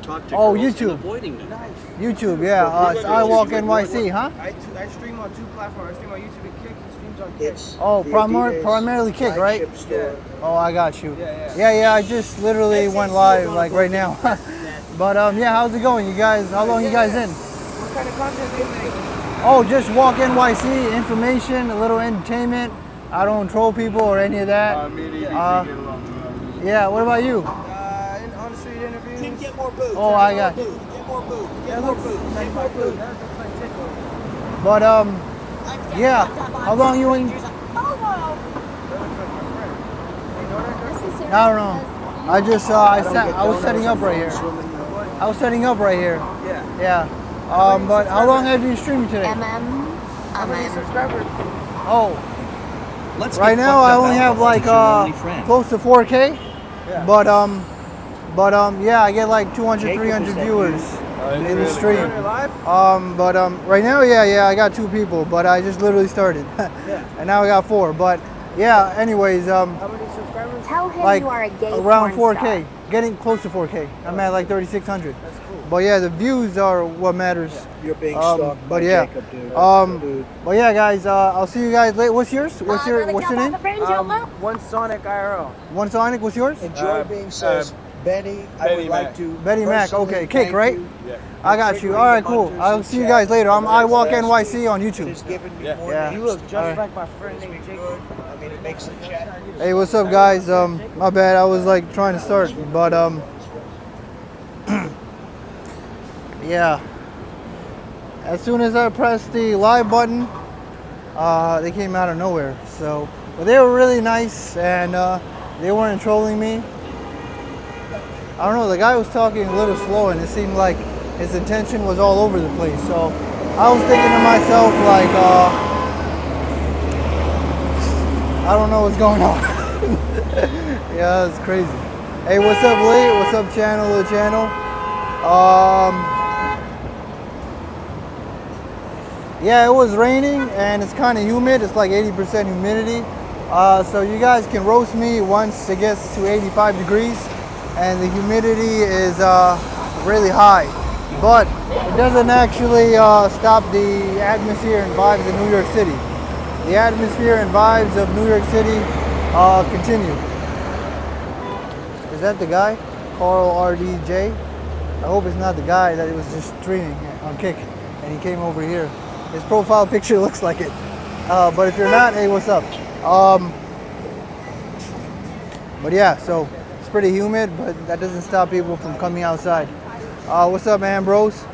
talk to Oh, girls YouTube. and avoiding them. Nice. YouTube, yeah. It's I Walk NYC, huh? I stream on 2 platforms. I stream on YouTube and Kick. He streams on Kick. It's Oh, the primarily Adidas Kick, right? flagship store. Oh, I got you. Yeah. I just literally went live like right now. But yeah, how's it going, you guys? How long you guys in? What kind of content do you make? Oh, just Walk NYC, information, a little entertainment. I don't troll people or any of that. Yeah, what about you? On the street interviews. Tim, get more boots. Oh, I got you. Get more boots. Get more boots. Get more boots. But yeah, how long you in? I don't know. I just I was setting up right here. I was setting up right here. Yeah. Yeah. But how long have you been streaming today? How many subscribers? Oh, Let's right get now fucked I up only have alcohol. like He's your only friend. close to 4K. Yeah. But yeah, I get like 200, 300 viewers in the stream. You're live? Right now, yeah, I got 2 people, but I just literally started, and now I got 4. But yeah, anyways, How many subscribers? Tell him like you are a gay around porn 4K, star. getting close to 4K. I'm at like 3,600. That's cool. But yeah, the views are what matters. You're being stalked But by yeah, Jacob, dude. Dude. but yeah, guys, I'll see you guys later. What's yours? What's your name? One Sonic IRL. One Sonic. What's yours? Enjoy being says, Benny, I would like to. Betty Mac. personally Okay, Kick, thank right? you. I got you. All right, cool. I'll see you guys later. I Walk NYC on YouTube. It's given me more Yeah. than You look just Alright. like my friend named Jacob. I mean, it makes the chat. Hey, what's up, guys? My bad. I was like trying to start, but yeah. As soon as I pressed the live button, they came out of nowhere. So, but they were really nice, and they weren't trolling me. I don't know. The guy was talking a little slow, and it seemed like his intention was all over the place. So, I was thinking to myself, like, I don't know what's going on. Yeah, it's crazy. Hey, what's up, Lee? What's up, channel? Yeah, it was raining and it's kind of humid. It's like 80% humidity. So you guys can roast me once it gets to 85 degrees and the humidity is really high. But it doesn't actually stop the atmosphere and vibes of New York City. The atmosphere and vibes of New York City continue. Is that the guy? Carl RDJ? I hope it's not the guy that was just streaming on Kick and he came over here. His profile picture looks like it. But if you're not, hey, what's up? But yeah, so it's pretty humid, but that doesn't stop people from coming outside. What's up, Ambrose?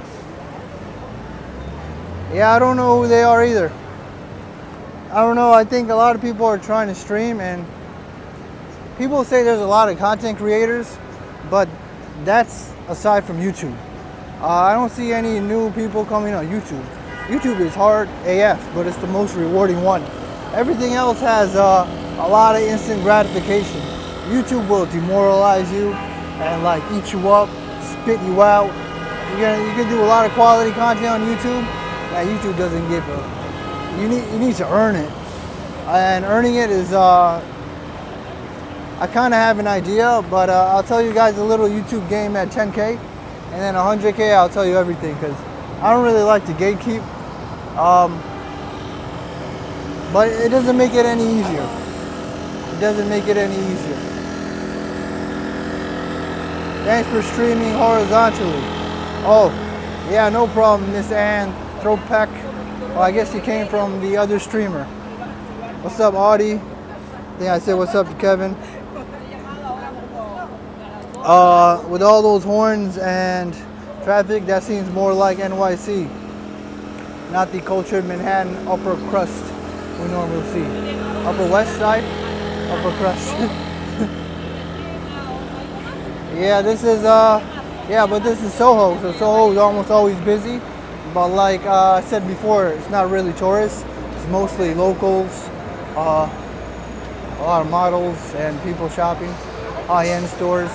Yeah, I don't know who they are either. I don't know. I think a lot of people are trying to stream, and people say there's a lot of content creators, but that's aside from YouTube. I don't see any new people coming on YouTube. YouTube is hard AF, but it's the most rewarding one. Everything else has a lot of instant gratification. YouTube will demoralize you and like eat you up, spit you out. You can do a lot of quality content on YouTube that YouTube doesn't give you. You need to earn it, and earning it is I kind of have an idea, but I'll tell you guys a little YouTube game at 10K, and then 100K I'll tell you everything, because I don't really like to gatekeep, but it doesn't make it any easier. It doesn't make it any easier. Thanks for streaming horizontally. Oh, yeah, no problem, Miss Ann Thropeck. Well, I guess you came from the other streamer. What's up, Audie? I think I said what's up to Kevin. With all those horns and traffic, that seems more like NYC, not the cultured Manhattan upper crust we normally see. Upper West Side, upper crust. Yeah, this is but this is Soho, so Soho is almost always busy. But like I said before, it's not really tourists. It's mostly locals, a lot of models and people shopping, high-end stores,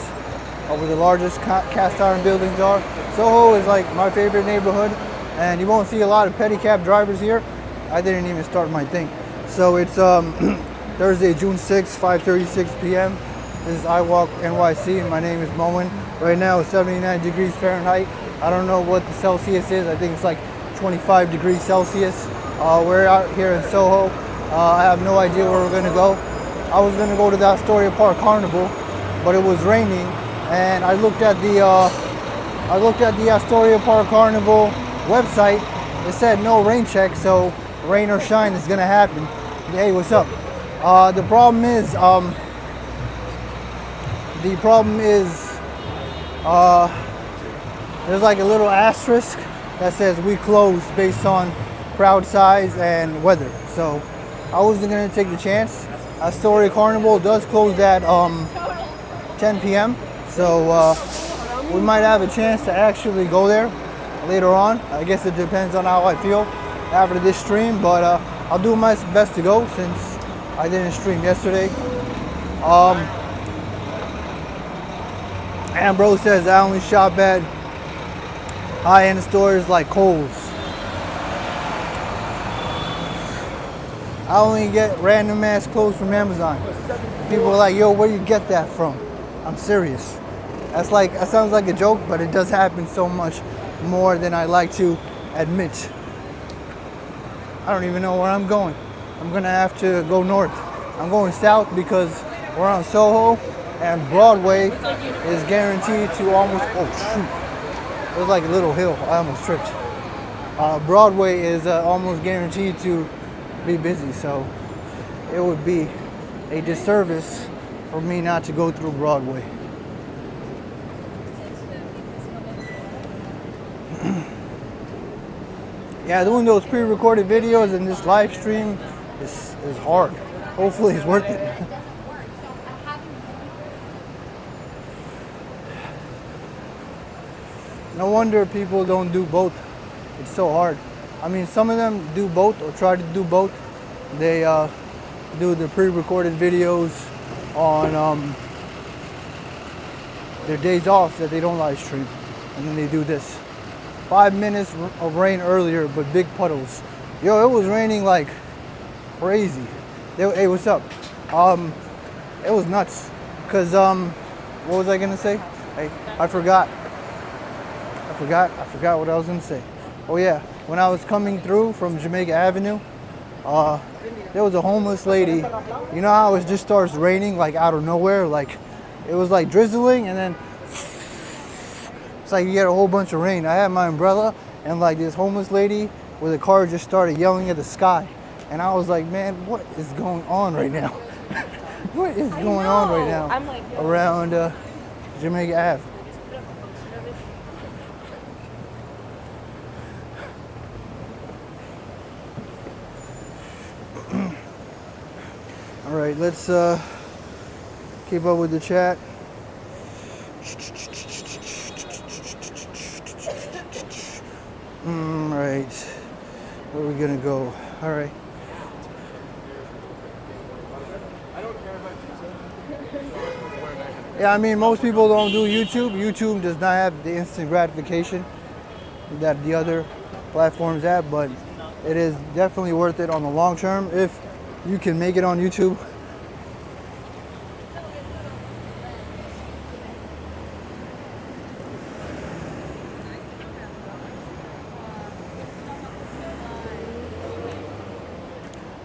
where the largest cast iron buildings are. Soho is like my favorite neighborhood, and you won't see a lot of pedicab drivers here. I didn't even start my thing. So it's Thursday, June 6th, 5:36 p.m. This is I Walk NYC, and my name is Moen. Right now it's 79 degrees Fahrenheit. I don't know what the Celsius is. I think it's like 25 degrees Celsius. We're out here in Soho. I have no idea where we're gonna go. I was gonna go to the Astoria Park Carnival, but it was raining, and I looked at the Astoria Park Carnival website. It said no rain check, so rain or shine is gonna happen. Hey, what's up? The problem is there's like a little asterisk that says we close based on crowd size and weather. So I wasn't gonna take the chance. Astoria Carnival does close at 10 p.m. So we might have a chance to actually go there later on. I guess it depends on how I feel after this stream, but I'll do my best to go since I didn't stream yesterday. Ambrose says I only shop at high-end stores like Kohl's. I only get random ass clothes from Amazon. People are like, yo, where do you get that from? I'm serious. That sounds like a joke, but it does happen so much more than I like to admit. I don't even know where I'm going. I'm gonna have to go north. I'm going south because we're on Soho and Broadway is guaranteed to almost, oh shoot. It was like a little hill, I almost tripped. Broadway is almost guaranteed to be busy, so it would be a disservice for me not to go through Broadway. Yeah, doing those pre-recorded videos and this live stream is hard. Hopefully it's worth it. No wonder people don't do both. It's so hard. I mean, some of them do both or try to do both. They do the pre-recorded videos on their days off that they don't live stream. And then they do this. 5 minutes of rain earlier, but big puddles. Yo, it was raining like crazy. Hey, what's up? It was nuts. Cause what was I gonna say? I forgot what I was gonna say. Oh yeah, when I was coming through from Jamaica Avenue, there was a homeless lady. You know how it just starts raining like out of nowhere? Like it was like drizzling and then it's like you get a whole bunch of rain. I had my umbrella and like this homeless lady with a car just started yelling at the sky. And I was like, man, what is going on right now? What is going on right now around Jamaica Ave? All right, let's keep up with the chat. Right, where are we gonna go? All right. Yeah, I mean, most people don't do YouTube. YouTube does not have the instant gratification that the other platforms have, but it is definitely worth it on the long term if you can make it on YouTube.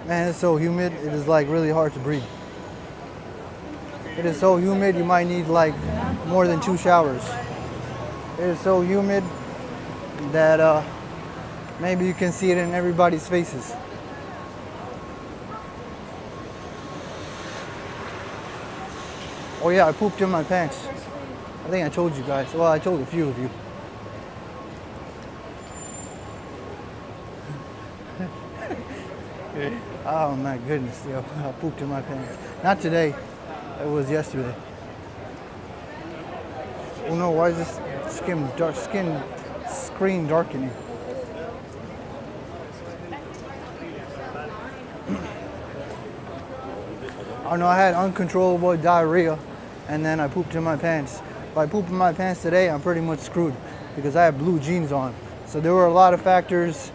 Man, it's so humid, it is like really hard to breathe. It is so humid, you might need like more than 2 showers. It is so humid that maybe you can see it in everybody's faces. Oh yeah, I pooped in my pants. I think I told you guys. Well, I told a few of you. Oh my goodness, yo, I pooped in my pants. Not today, it was yesterday. Oh no, why is this skin screen darkening? I know I had uncontrollable diarrhea and then I pooped in my pants. If I poop in my pants today, I'm pretty much screwed because I have blue jeans on. So there were a lot of factors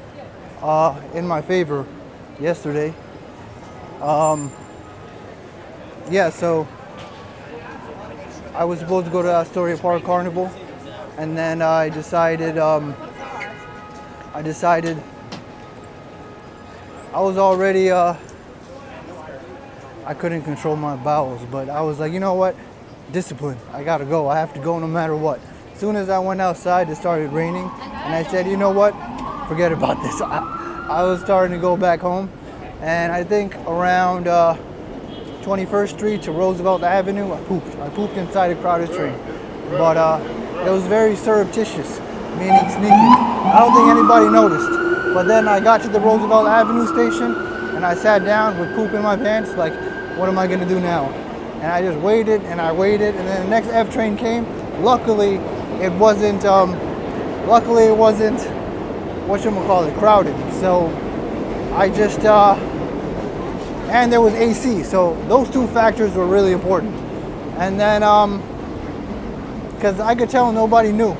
in my favor yesterday. Yeah, so I was supposed to go to Astoria Park Carnival, and then I decided I was already I couldn't control my bowels, but I was like, you know what? Discipline. I gotta go. I have to go no matter what. As soon as I went outside, it started raining, and I said, you know what? Forget about this. I was starting to go back home, and I think around 21st Street to Roosevelt Avenue, I pooped inside a crowded train, but it was very surreptitious, meaning sneaky. I don't think anybody noticed. But then I got to the Roosevelt Avenue station, and I sat down with poop in my pants, like, what am I gonna do now? And I just waited, and I waited, and then the next F train came. Luckily, it wasn't whatchamacallit, crowded. So I just, and there was AC, so those two factors were really important. And then, because I could tell nobody knew.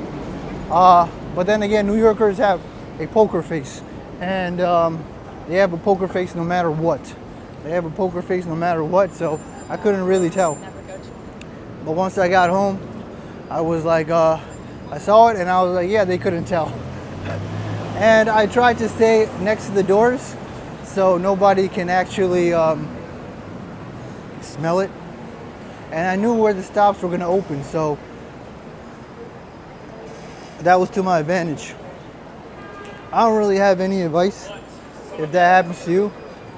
But then again, New Yorkers have a poker face, and they have a poker face no matter what. They have a poker face no matter what, so I couldn't really tell. But once I got home, I was like, I saw it, and I was like, yeah, they couldn't tell. And I tried to stay next to the doors so nobody can actually smell it. And I knew where the stops were gonna open, so that was to my advantage. I don't really have any advice if that happens to you.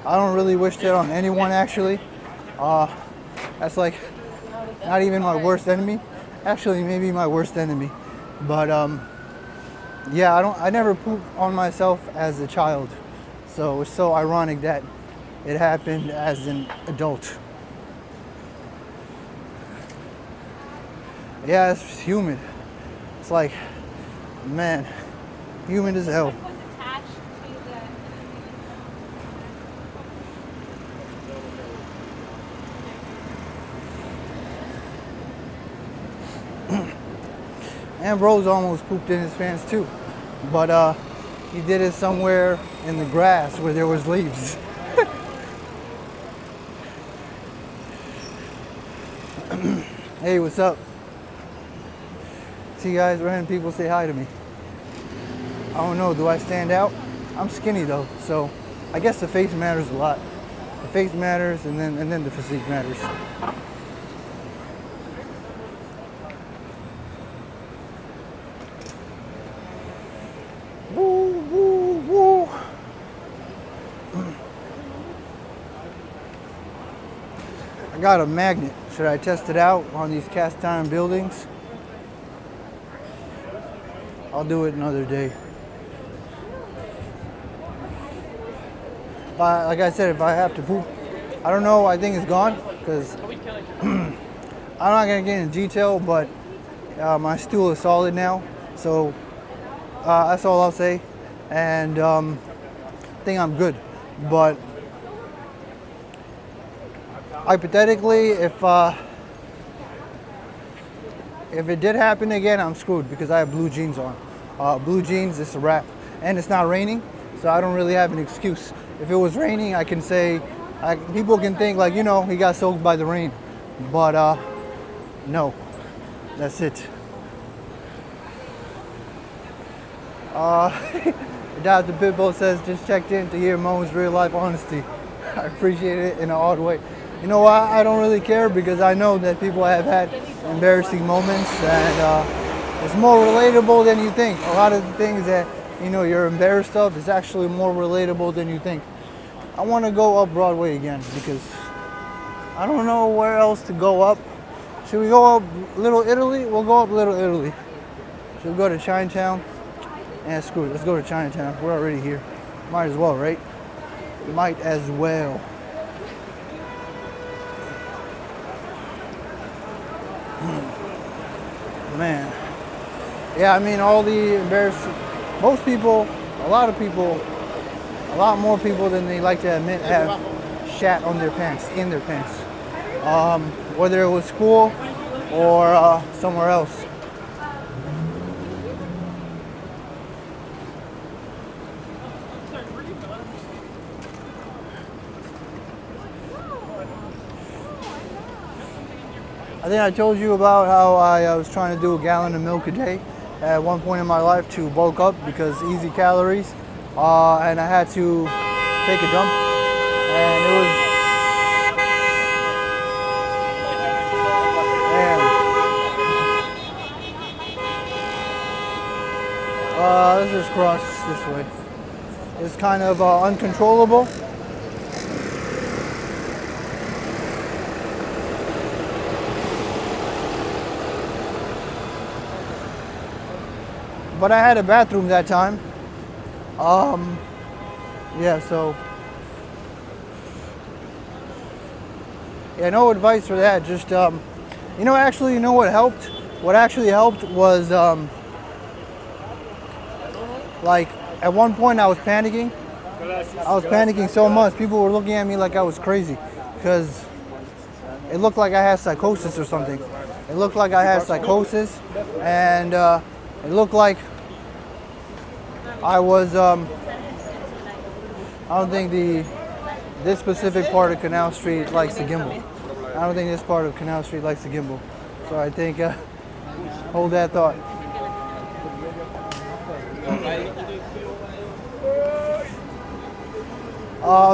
I don't really wish that on anyone, actually. That's like not even my worst enemy. Actually, maybe my worst enemy. But yeah, I never pooped on myself as a child. So it's so ironic that it happened as an adult. Yeah, it's humid. It's like, man, humid as hell. Ambrose almost pooped in his pants too, but he did it somewhere in the grass where there was leaves. Hey, what's up? See, guys, random people say hi to me. I don't know, do I stand out? I'm skinny though, so I guess the face matters a lot. The face matters, and then the physique matters. Woo, woo, woo. I got a magnet. Should I test it out on these cast iron buildings? I'll do it another day. Like I said, if I have to poop, I don't know, I think it's gone, because I'm not going to get into detail, but my stool is solid now, so that's all I'll say, and I think I'm good. But hypothetically, if it did happen again, I'm screwed, because I have blue jeans on. Blue jeans, it's a wrap, and it's not raining, so I don't really have an excuse. If it was raining, I can say, people can think like, you know, he got soaked by the rain, but no, that's it. Dr. Pitbull says, just checked in to hear Mo's real life honesty. I appreciate it in an odd way. You know why? I don't really care, because I know that people have had embarrassing moments, and it's more relatable than you think. A lot of the things that, you know, you're embarrassed of is actually more relatable than you think. I want to go up Broadway again, because I don't know where else to go up. Should we go up Little Italy? We'll go up Little Italy. Should we go to Chinatown? Yeah, screw it. Let's go to Chinatown. We're already here. Might as well, right? Might as well. Man. Yeah, I mean, all the embarrassing... Most people, a lot of people, a lot more people than they like to admit have shat on their pants, in their pants. Whether it was school or somewhere else. I I think I told you about how I was trying to do a gallon of milk a day at one point in my life to bulk up because easy calories, and I had to take a dump, and it was. Let's just cross this way. It's kind of uncontrollable. But I had a bathroom that time. Yeah, so. Yeah, no advice for that. Just, actually, you know what helped? What actually helped was, like, at one point I was panicking. I was panicking so much. People were looking at me like I was crazy because it looked like I had psychosis or something. It looked like I had psychosis, and it looked like I was, I don't think this specific part of Canal Street likes the gimbal. I don't think this part of Canal Street likes the gimbal. So I think, hold that thought.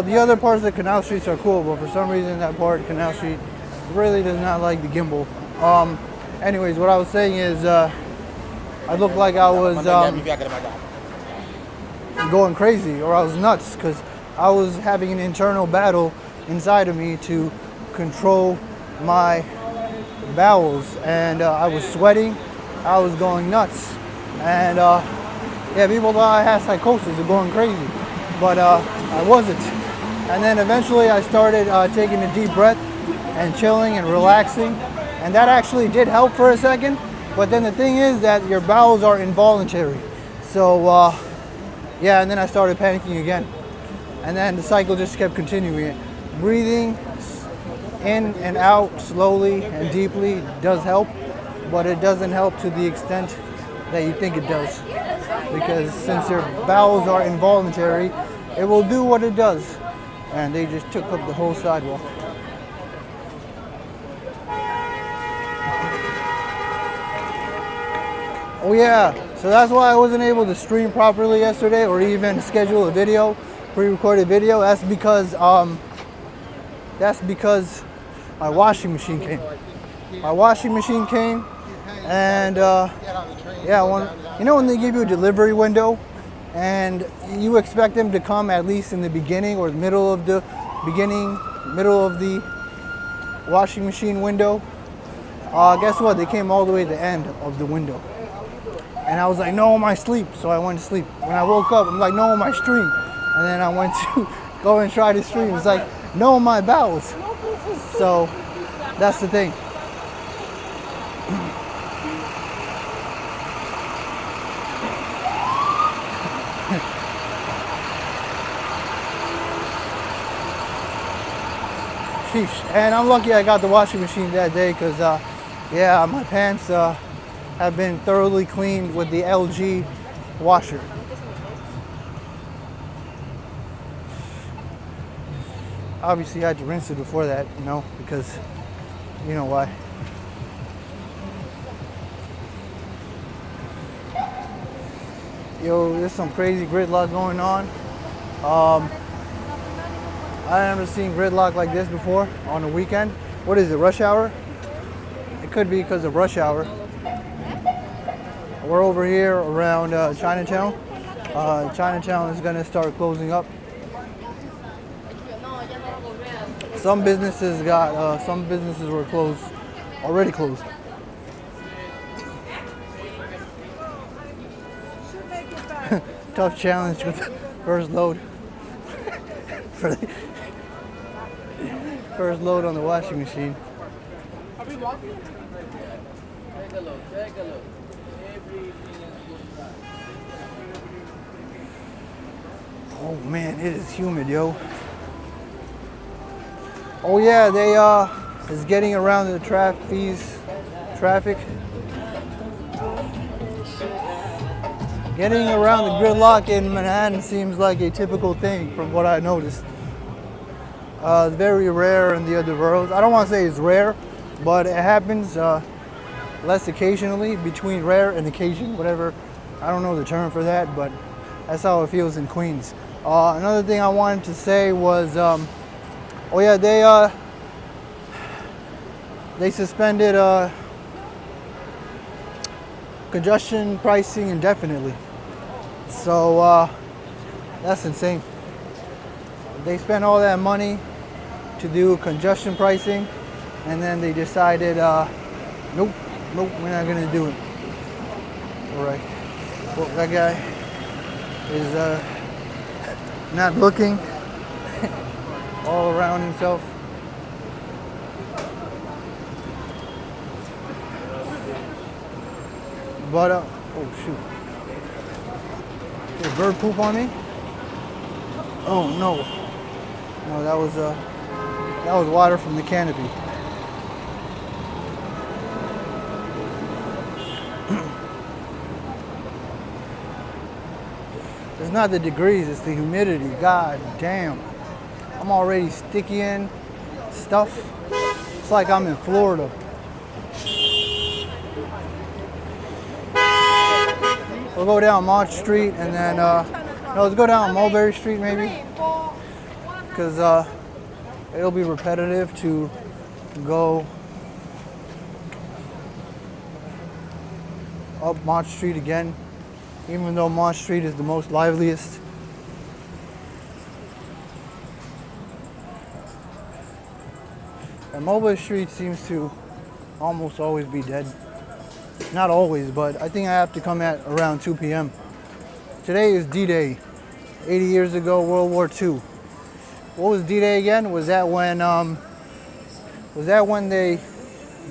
The other parts of the Canal Streets are cool, but for some reason that part of Canal Street really does not like the gimbal. Anyways, what I was saying is I looked like I was going crazy, or I was nuts, because I was having an internal battle inside of me to control my bowels, and I was sweating, I was going nuts, and yeah, people thought I had psychosis or going crazy, but I wasn't. And then eventually I started taking a deep breath and chilling and relaxing, and that actually did help for a second. But then the thing is that your bowels are involuntary, so yeah. And then I started panicking again, and then the cycle just kept continuing. Breathing in and out slowly and deeply does help, but it doesn't help to the extent that you think it does, because since your bowels are involuntary, it will do what it does. And they just took up the whole sidewalk. Oh yeah, so that's why I wasn't able to stream properly yesterday, or even schedule a video, pre-recorded video. That's because my washing machine came. My washing machine came, and yeah, when they give you a delivery window, and you expect them to come at least in the beginning or the middle of the washing machine window. Guess what? They came all the way at the end of the window. And I was like, no, my sleep. So I went to sleep. When I woke up, I'm like, no, my stream. And then I went to go and try to stream. It's like, no, my bowels. So that's the thing. Sheesh. And I'm lucky I got the washing machine that day, because yeah, my pants have been thoroughly cleaned with the LG washer. Obviously I had to rinse it before that, because you know why. Yo, there's some crazy gridlock going on. I never seen gridlock like this before on a weekend. What is it, rush hour? It could be because of rush hour. We're over here around Chinatown. Chinatown is going to start closing up. Some businesses were closed, already closed. Tough challenge with the first load. For the first load on the washing machine. Oh man, it is humid, yo. Oh yeah, they is getting around the traffic. Getting around the gridlock in Manhattan seems like a typical thing from what I noticed. Very rare in the other boroughs. I don't want to say it's rare, but it happens less occasionally, between rare and occasion, whatever. I don't know the term for that, but that's how it feels in Queens. Another thing I wanted to say was, oh yeah, they suspended congestion pricing indefinitely. So that's insane. They spent all that money to do congestion pricing, and then they decided, nope, we're not gonna do it. All right. Well, that guy is not looking all around himself. But oh shoot, did a bird poop on me? Oh no, that was water from the canopy. It's not the degrees, it's the humidity. God damn. I'm already sticky in stuff. It's like I'm in Florida. We'll go down Mott Street and then, no, let's go down Mulberry Street maybe. Because it'll be repetitive to go up Mott Street again, even though Mott Street is the most liveliest. And Mulberry Street seems to almost always be dead. Not always, but I think I have to come at around 2 p.m. Today is D-Day. 80 years ago, World War II. What was D-Day again? Was that when they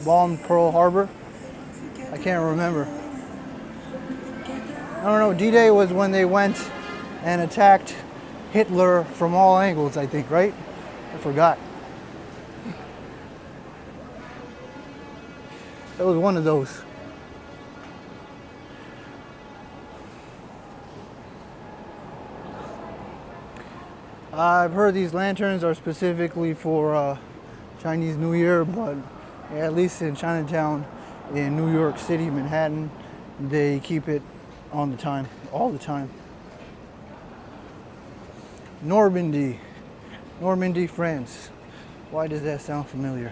bombed Pearl Harbor? I can't remember. I don't know. D-Day was when they went and attacked Hitler from all angles, I think, right? I forgot. It was one of those. I've heard these lanterns are specifically for Chinese New Year, but at least in Chinatown in New York City, Manhattan, they keep it on the time, all the time. Normandy, France. Why does that sound familiar?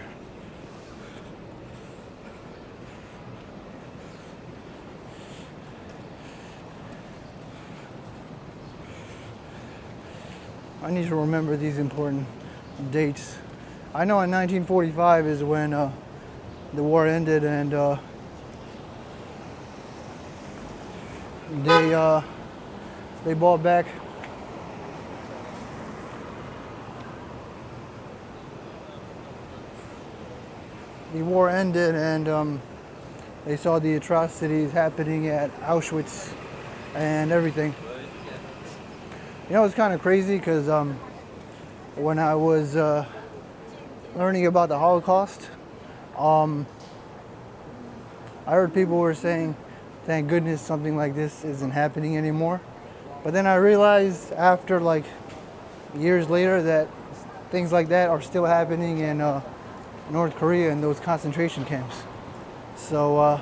I need to remember these important dates. I know in 1945 is when the war ended, and they bought back the war ended, and they saw the atrocities happening at Auschwitz and everything. You know, it's kind of crazy because when I was learning about the Holocaust, I heard people were saying, thank goodness something like this isn't happening anymore. But then I realized after like years later that things like that are still happening in North Korea in those concentration camps. So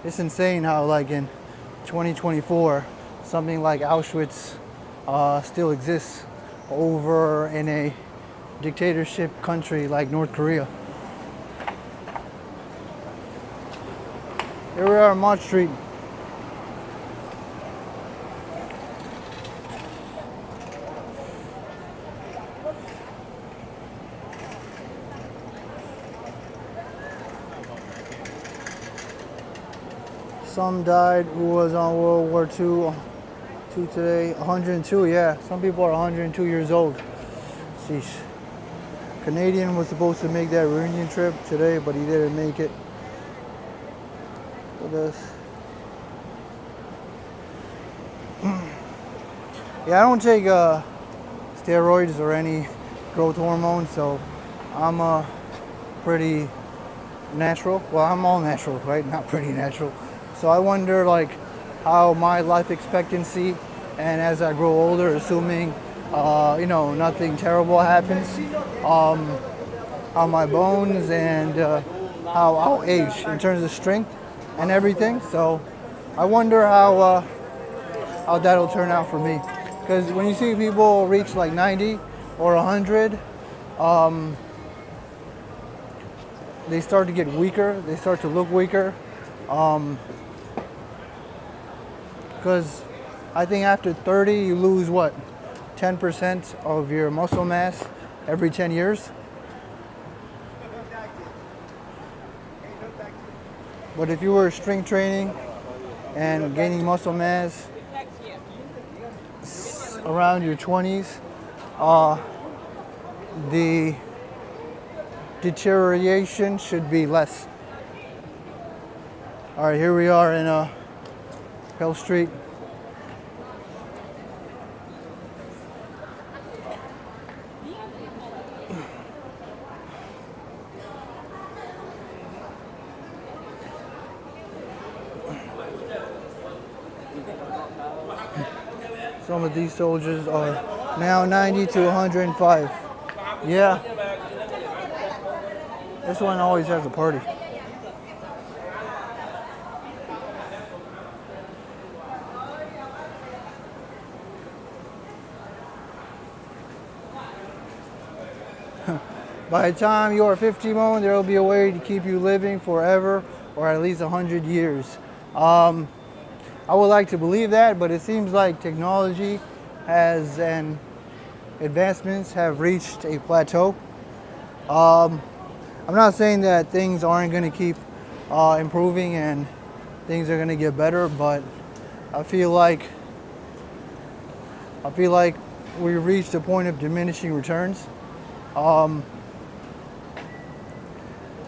it's insane how like in 2024, something like Auschwitz still exists over in a dictatorship country like North Korea. Here we are on Mott Street. Some died who was on World War II. Today, 102, yeah. Some people are 102 years old. Sheesh. Canadian was supposed to make that reunion trip today, but he didn't make it. With us. Yeah, I don't take steroids or any growth hormones, so I'm pretty natural. Well, I'm all natural, right? Not pretty natural. So I wonder, like, how my life expectancy, and as I grow older, assuming nothing terrible happens, how my bones and how I'll age in terms of strength and everything. So I wonder how that'll turn out for me. Because when you see people reach like 90 or 100, they start to get weaker. They start to look weaker. Because I think after 30, you lose what? 10% of your muscle mass every 10 years. But if you were strength training and gaining muscle mass around your 20s, the deterioration should be less. All right, here we are in Hill Street. Some of these soldiers are now 90 to 105. Yeah. This one always has a party. By the time you are 50, Mo, there will be a way to keep you living forever or at least 100 years. I would like to believe that, but it seems like technology and advancements have reached a plateau. I'm not saying that things aren't going to keep improving and things are going to get better, but I feel like we've reached a point of diminishing returns.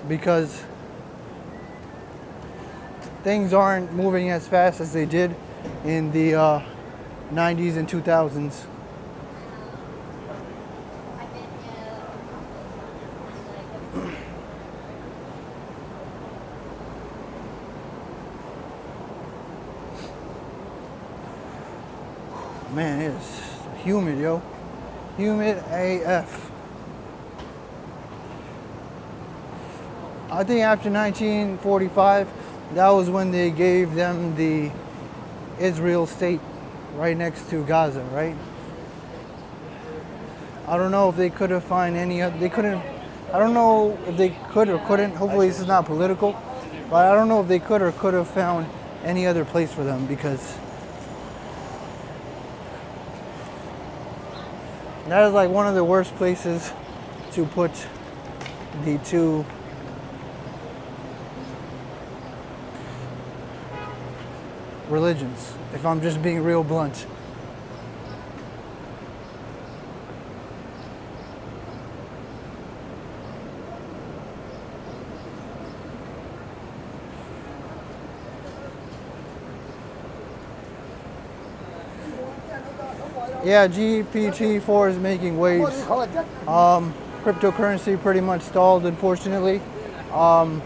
Because things aren't moving as fast as they did in the 90s and 2000s. Man, it's humid, yo. Humid AF. I think after 1945, that was when they gave them the Israel state right next to Gaza, right? I don't know if they could have found any other, I don't know if they could or couldn't, hopefully this is not political, but I don't know if they could or could have found any other place for them, because that is like one of the worst places to put the two religions, if I'm just being real blunt. Yeah, GPT-4 is making waves. Cryptocurrency pretty much stalled, unfortunately. I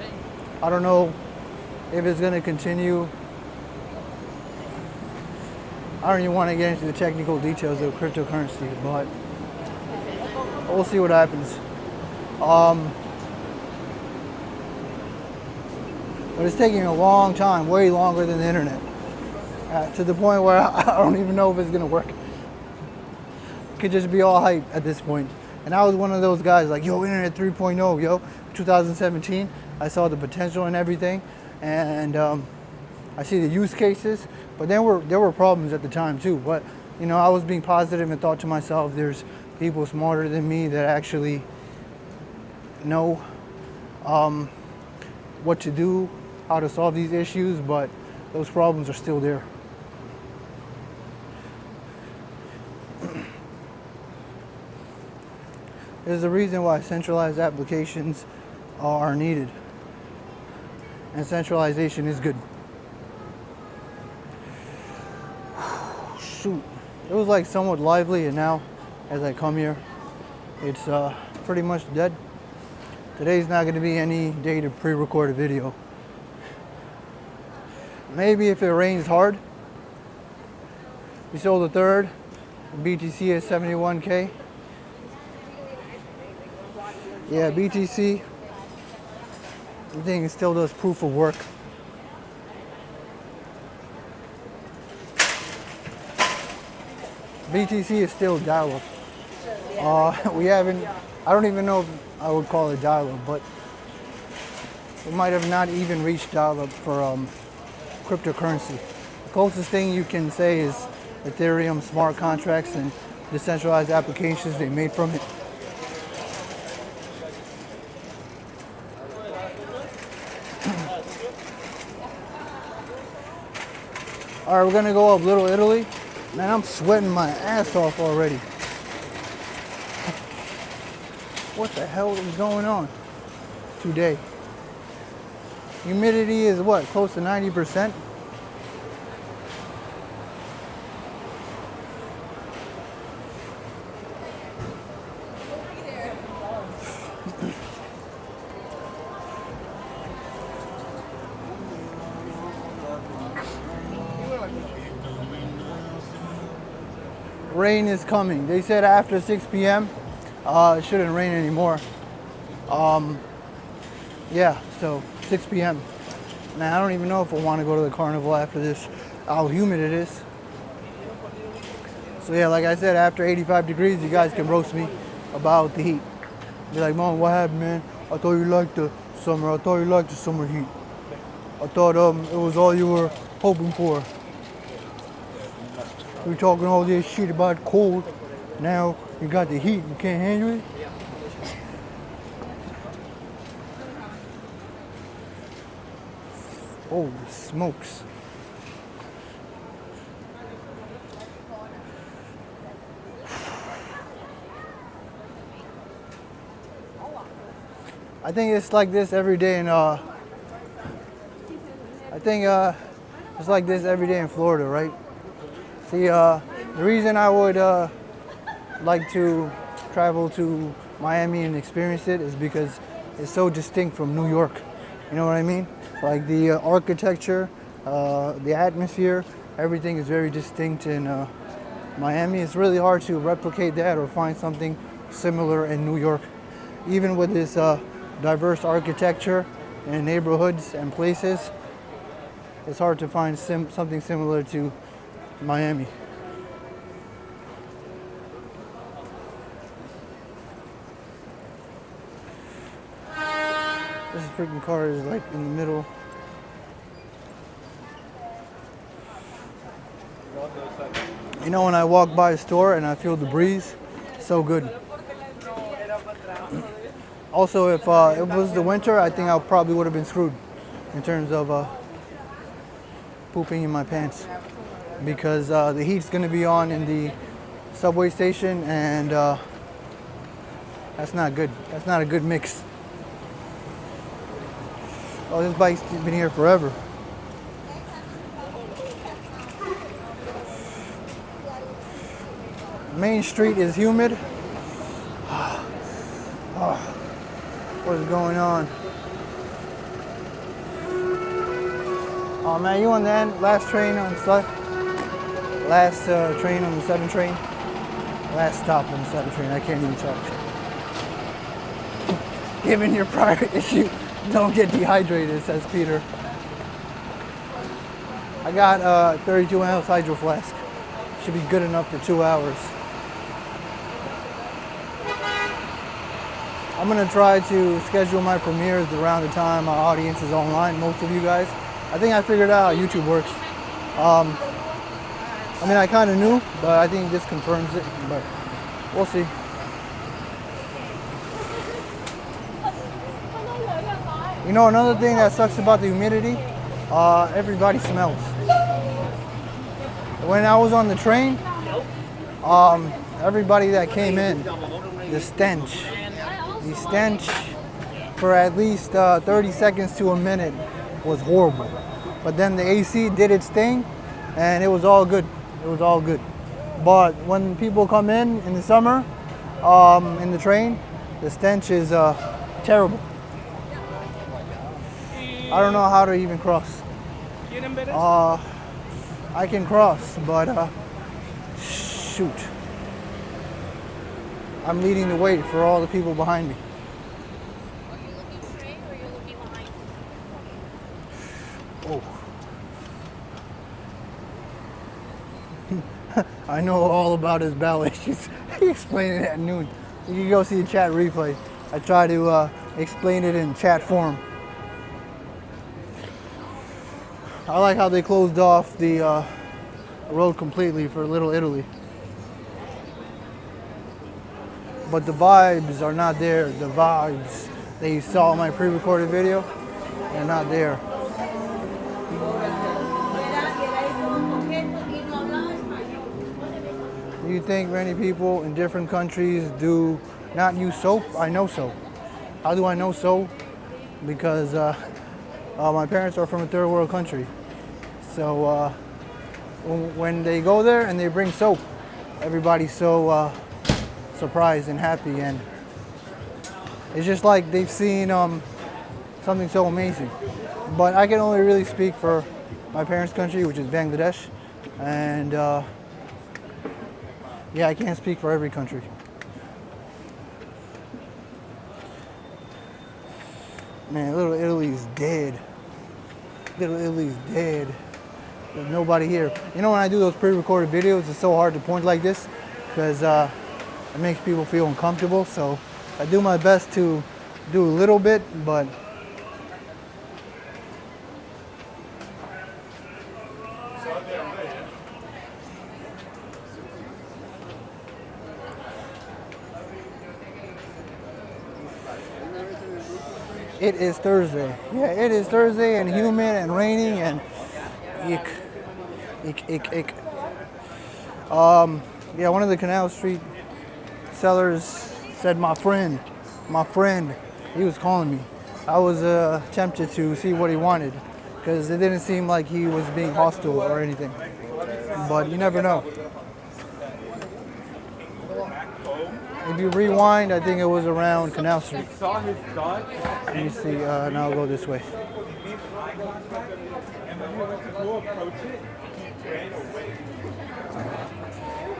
don't know if it's going to continue. I don't even want to get into the technical details of cryptocurrency, but we'll see what happens. But it's taking a long time, way longer than the internet, to the point where I don't even know if it's going to work. It could just be all hype at this point. And I was one of those guys like, yo, Internet 3.0, yo, 2017. I saw the potential and everything, and I see the use cases, but there were problems at the time too. But you know, I was being positive and thought to myself, there's people smarter than me that actually know what to do, how to solve these issues, but those problems are still there. There's a reason why centralized applications are needed, and centralization is good. Shoot, it was like somewhat lively, and now as I come here, it's pretty much dead. Today's not going to be any day to pre-record a video. Maybe if it rains hard. We sold the third, BTC at 71K. Yeah, BTC I think it still does proof of work. BTC is still dial-up. We haven't, I don't even know if I would call it dial-up, but we might have not even reached dial-up for cryptocurrency. The closest thing you can say is Ethereum smart contracts and decentralized applications they made from it. All right, we're gonna go up Little Italy. Man, I'm sweating my ass off already. What the hell is going on today? Humidity is what, close to 90%? Rain is coming. They said after 6 p.m. It shouldn't rain anymore. Yeah, so 6 p.m. Now I don't even know if I want to go to the carnival after this, how humid it is. So yeah, like I said, after 85 degrees, you guys can roast me about the heat. Be like, Mom, what happened, man? I thought you liked the summer. I thought you liked the summer heat. I thought it was all you were hoping for. We were talking all this shit about cold. Now you got the heat. You can't handle it. Holy smokes. I think it's like this every day in it's like this every day in Florida, right? See, the reason I would like to travel to Miami and experience it is because it's so distinct from New York. You know what I mean? Like the architecture, the atmosphere, everything is very distinct in Miami. It's really hard to replicate that or find something similar in New York. Even with this diverse architecture and neighborhoods and places, it's hard to find something similar to Miami. This freaking car is like in the middle. You know, when I walk by a store and I feel the breeze, so good. Also, if it was the winter, I think I probably would have been screwed in terms of pooping in my pants, because the heat's going to be on in the subway station, and that's not good. That's not a good mix. Oh, this bike's been here forever. Main Street is humid. Oh, what is going on? Oh man, you on the end? Last train on the last train on the 7 train. Last stop on the 7 train. I can't even talk. Given your prior issue, don't get dehydrated, says Peter. I got a 32 ounce hydro flask. Should be good enough for 2 hours. I'm gonna try to schedule my premieres around the time my audience is online, most of you guys. I think I figured out how YouTube works. I mean, I kind of knew, but I think this confirms it, but we'll see. You know, another thing that sucks about the humidity, everybody smells. When I was on the train, everybody that came in, the stench for at least 30 seconds to a minute was horrible. But then the AC did its thing, and it was all good. It was all good. But when people come in the summer, in the train, the stench is terrible. I don't know how to even cross. I can cross, but shoot. I'm leading the way for all the people behind me. Are you looking straight or are you looking behind? I know all about his bowel issues. He explained it at noon. You can go see the chat replay. I try to explain it in chat form. I like how they closed off the road completely for Little Italy. But the vibes are not there. The vibes that you saw in my pre-recorded video, they're not there. Do you think many people in different countries do not use soap? I know so. How do I know so? Because my parents are from a third world country. So when they go there and they bring soap, everybody's so surprised and happy, and it's just like they've seen something so amazing. But I can only really speak for my parents' country, which is Bangladesh, and yeah, I can't speak for every country. Man, Little Italy's dead. Little Italy's dead. There's nobody here. You know, when I do those pre-recorded videos, it's so hard to point like this because it makes people feel uncomfortable. So I do my best to do a little bit, but it is Thursday. Yeah, it is Thursday and humid and raining and ick. Yeah, one of the Canal Street sellers said, my friend, he was calling me. I was tempted to see what he wanted because it didn't seem like he was being hostile or anything. But you never know. If you rewind, I think it was around Canal Street. Let me see, now I'll go this way.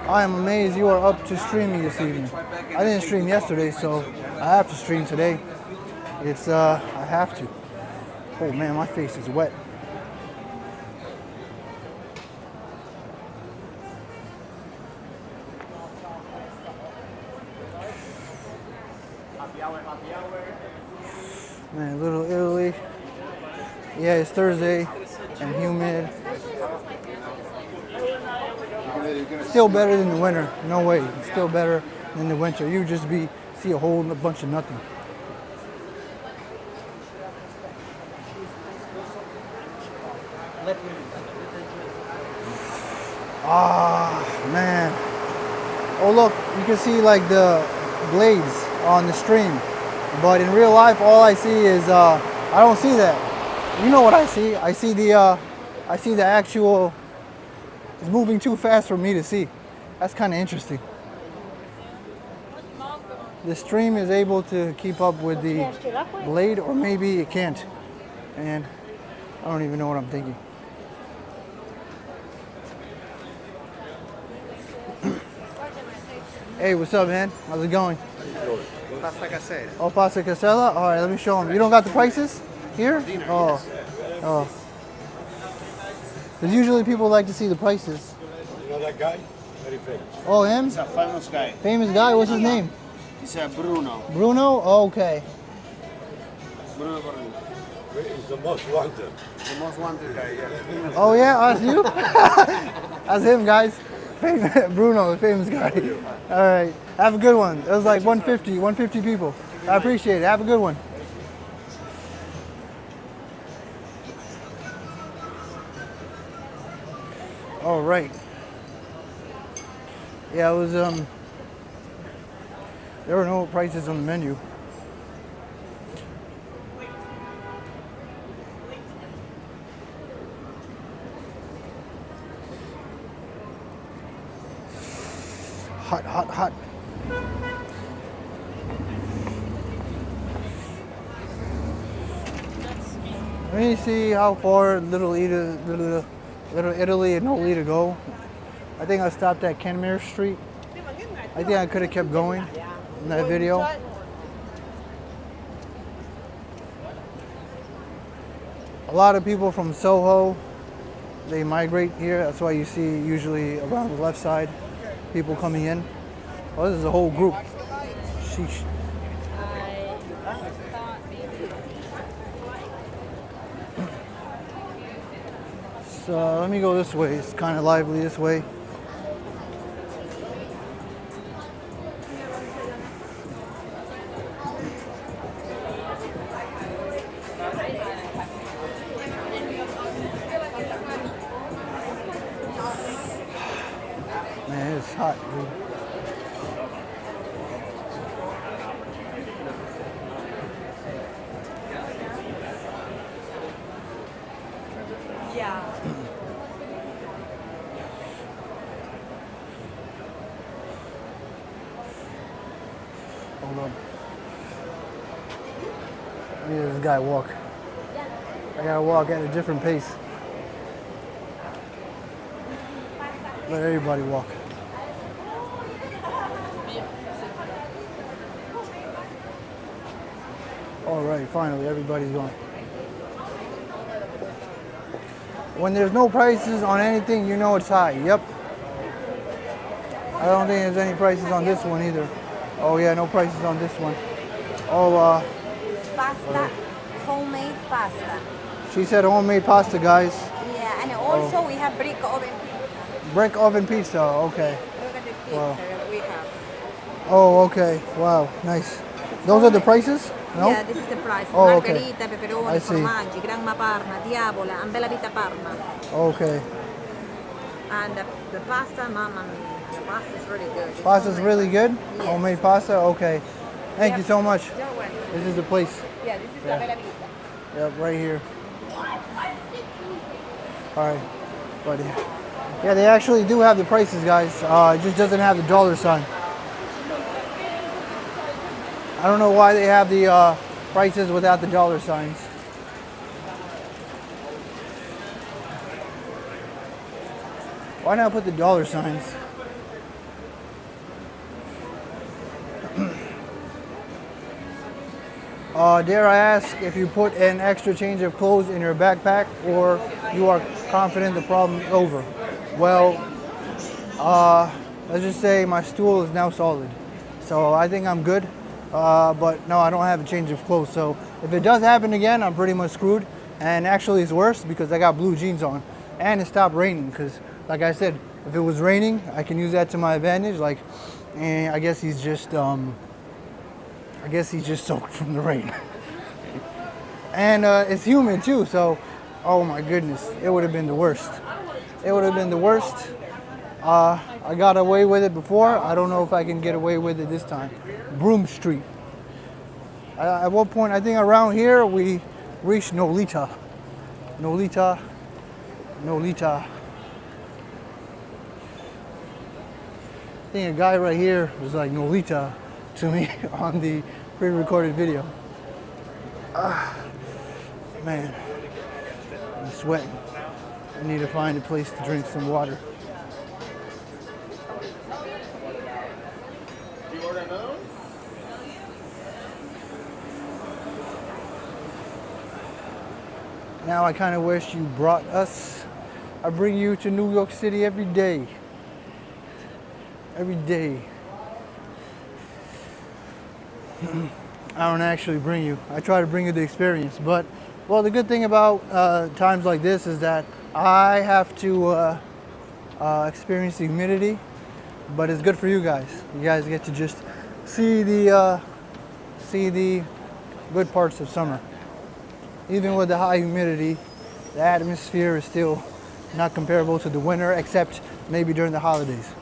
I am amazed you are up to streaming this evening. I didn't stream yesterday, so I have to stream today. It's, I have to. Oh man, my face is wet. Man, Little Italy. Yeah, it's Thursday and humid. Still better than the winter. No way. It's still better than the winter. You just see a whole bunch of nothing. Ah, man. Oh look, you can see like the blades on the stream. But in real life, all I see is I don't see that. You know what I see? I see the actual. It's moving too fast for me to see. That's kind of interesting. The stream is able to keep up with the blade, or maybe it can't. And I don't even know what I'm thinking. Hey, what's up, man? How's it going? Pasta casera. Oh, pasta casella? All right, let me show them. You don't got the prices here? Oh. Because usually people like to see the prices. You know that guy? Very famous. Oh, him? He's a famous guy. Famous guy? What's his name? He's Bruno. Bruno? Oh, okay. Bruno Borrelli. He's the most wanted. The most wanted guy, yeah. Oh, yeah? That's you? That's him, guys. Bruno, the famous guy. All right. Have a good one. It was like 150 people. I appreciate it. Have a good one. All right. Yeah, it was, there were no prices on the menu. Hot. Let me see how far Little Italy and Olita go. I think I stopped at Kenmare Street. I think I could have kept going in that video. A lot of people from Soho They migrate here. That's why you see usually around the left side people coming in. Oh, this is a whole group. Sheesh. So let me go this way. It's kind of lively this way. Man, it's hot, dude. Hold on. Look at this guy walk. I gotta walk at a different pace. Let everybody walk. All right, finally, everybody's gone. When there's no prices on anything, you know it's high. Yep. I don't think there's any prices on this one either. Oh yeah, no prices on this one. Oh, Pasta, homemade pasta. she said homemade pasta, guys. Yeah, and also we have brick oven. Brick oven pizza, okay. Look at the pizza Wow. that we have. Oh, okay. Wow, nice. Those are the prices? No? Yeah, this is the price. Oh, okay. Margherita, I pepperoni, see. formaggi, Granma Parma, Diavola, and Bella Vita Parma. Okay. And the pasta, mamma mia. The pasta is really good. It's Pasta's homemade really good? Yes. Homemade pasta? Okay. Thank you so much. You're welcome. This is the place. Yeah, this is Yeah. the Bella Vita. Yep, right here. All right, buddy. Yeah, they actually do have the prices, guys. It just doesn't have the dollar sign. I don't know why they have the prices without the dollar signs. Why not put the dollar signs? Dare I ask if you put an extra change of clothes in your backpack or you are confident the problem is over? Well, let's just say my stool is now solid. So I think I'm good. But no, I don't have a change of clothes. So if it does happen again, I'm pretty much screwed. And actually it's worse because I got blue jeans on. And it stopped raining because, like I said, if it was raining, I can use that to my advantage. Like, and I guess he's just soaked from the rain. And it's humid too, so, oh my goodness, it would have been the worst. It would have been the worst. I got away with it before. I don't know if I can get away with it this time. Broom Street. At one point, I think around here, we reached Nolita. Nolita. Nolita. I think a guy right here was like Nolita to me on the pre-recorded video. Man, I'm sweating. I need to find a place to drink some water. Now I kind of wish you brought us. I bring you to New York City every day. Every day. I don't actually bring you. I try to bring you the experience. But, well, the good thing about times like this is that I have to experience the humidity, but it's good for you guys. You guys get to just see the good parts of summer. Even with the high humidity, the atmosphere is still not comparable to the winter, except maybe during the holidays.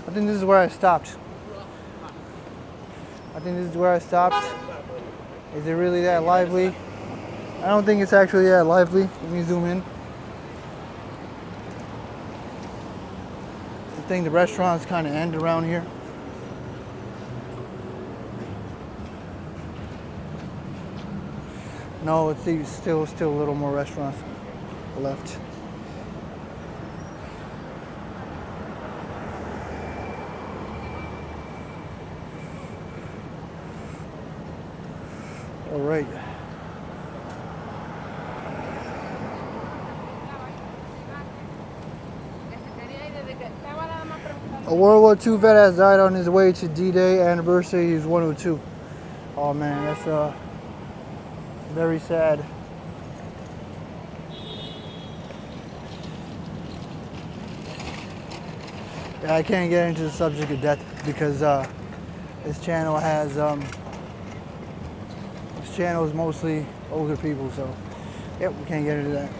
I think this is where I stopped. I think this is where I stopped. Is it really that lively? I don't think it's actually that lively. Let me zoom in. I think the restaurants kind of end around here. No, it's still a little more restaurants left. All right. A World War II vet has died on his way to D-Day anniversary. He's 102. Oh man, that's very sad. Yeah, I can't get into the subject of death because this channel has this channel is mostly older people, so yep, we can't get into that.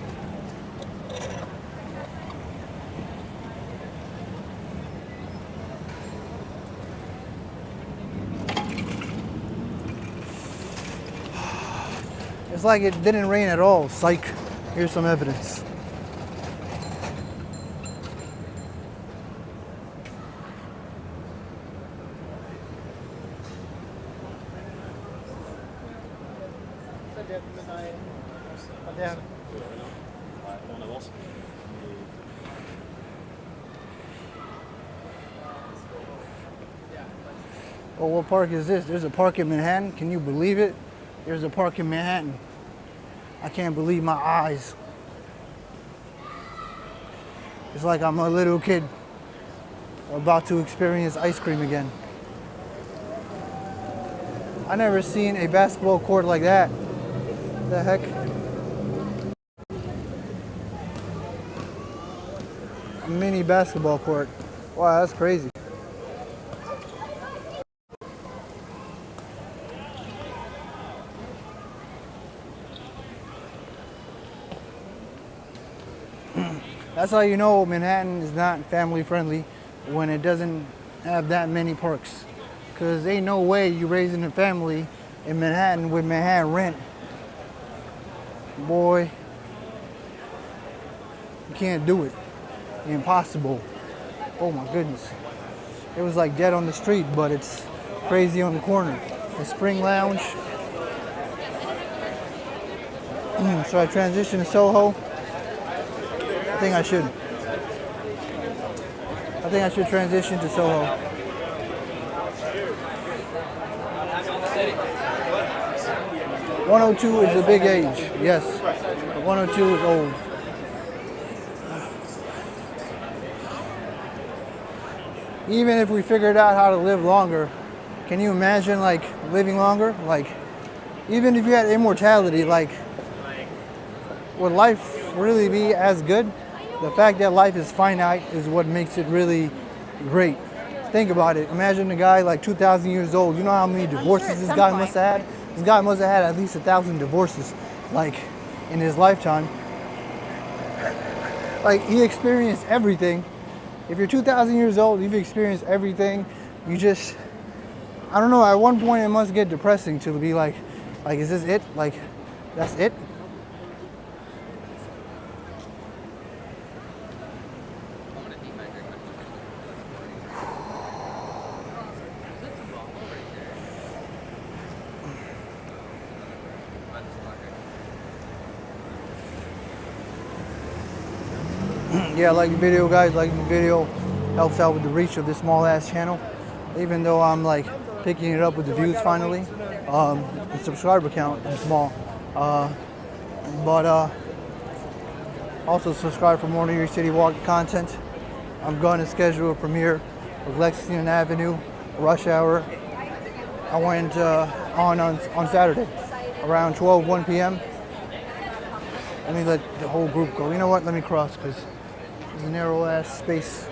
It's like it didn't rain at all. Psych. Here's some evidence. Oh, what park is this? There's a park in Manhattan. Can you believe it? There's a park in Manhattan. I can't believe my eyes. It's like I'm a little kid about to experience ice cream again. I never seen a basketball court like that. The heck? A mini basketball court. Wow, that's crazy. That's how you know Manhattan is not family friendly when it doesn't have that many parks. Cause ain't no way you raising a family in Manhattan with Manhattan rent. Boy, you can't do it. Impossible. Oh my goodness. It was like dead on the street, but it's crazy on the corner. The Spring Lounge. Should I transition to Soho? I think I should. I think I should transition to Soho. .102 is a big age, yes. But 102 is old. Even if we figured out how to live longer, can you imagine like living longer? Like, even if you had immortality, like, would life really be as good? The fact that life is finite is what makes it really great. Think about it. Imagine a guy like 2,000 years old. You know how many divorces this guy must have had? This guy must have had at least 1,000 divorces, like, in his lifetime. Like, he experienced everything. If you're 2,000 years old, you've experienced everything. You just, I don't know, at one point it must get depressing to be like, is this it? Like, that's it? Yeah, like the video, guys. Like the video helps out with the reach of this small ass channel. Even though I'm like picking it up with the views finally, the subscriber count is small. But also subscribe for more New York City Walk content. I'm going to schedule a premiere of Lexington Avenue, Rush Hour. I went on Saturday around 1 p.m. Let me let the whole group go. You know what? Let me cross because it's a narrow ass space.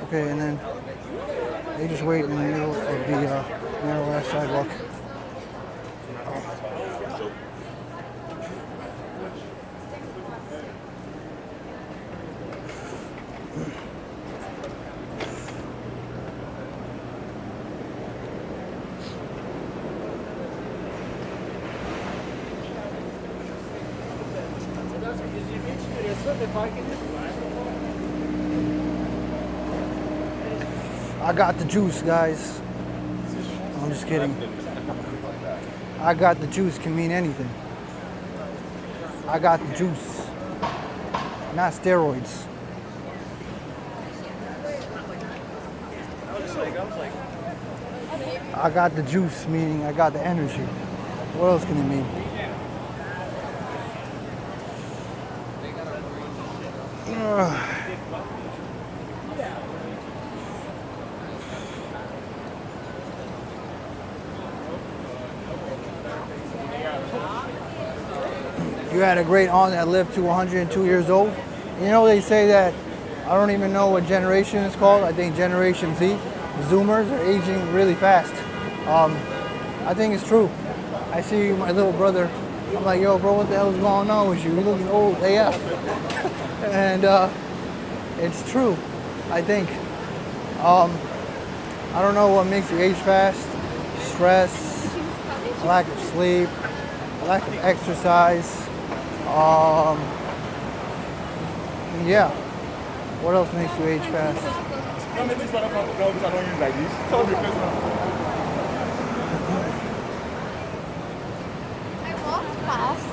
Okay, and then they just wait in the middle of the narrow ass sidewalk. I got the juice, guys. I'm just kidding. I got the juice can mean anything. I got the juice, not steroids. I got the juice, meaning I got the energy. What else can it mean? You had a great aunt that lived to 102 years old. You know, they say that, I don't even know what generation it's called. I think Generation Z. Zoomers are aging really fast. I think it's true. I see my little brother. I'm like, yo, bro, what the hell is going on with you? You're looking old AF. And it's true, I think. I don't know what makes you age fast. Stress, lack of sleep, lack of exercise. Yeah. What else makes you age fast? I walked past.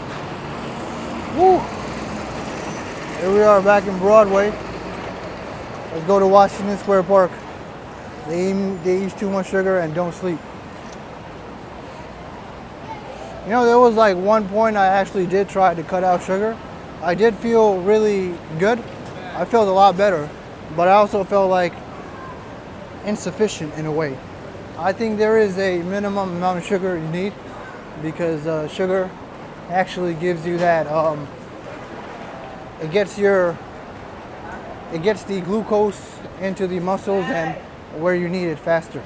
Woo! Here we are back in Broadway. Let's go to Washington Square Park. They eat too much sugar and don't sleep. You know, there was like one point I actually did try to cut out sugar. I did feel really good. I felt a lot better, but I also felt like insufficient in a way. I think there is a minimum amount of sugar you need because sugar actually gives you that, it gets the glucose into the muscles and where you need it faster.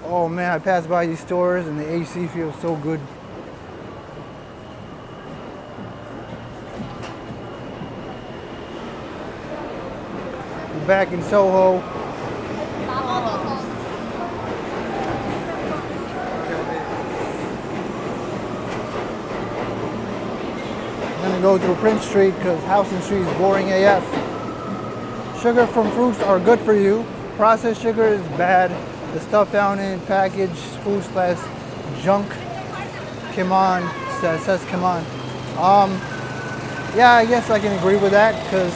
Oh man, I passed by these stores and the AC feels so good. We're back in Soho. I'm gonna go through Prince Street because Houston Street is boring AF. Sugar from fruits are good for you. Processed sugar is bad. The stuff down in packaged food / junk. Come on, says come on. Yeah, I guess I can agree with that because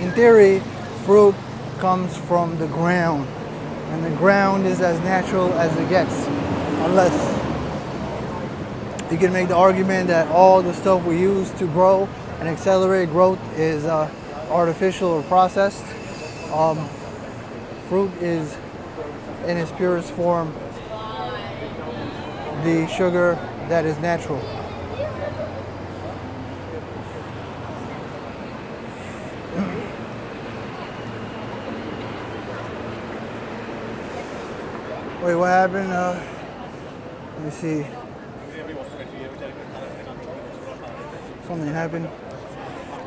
in theory, fruit comes from the ground, and the ground is as natural as it gets, unless you can make the argument that all the stuff we use to grow and accelerate growth is artificial or processed. Fruit is, in its purest form, the sugar that is natural. Wait, what happened? Let me see. Something happened.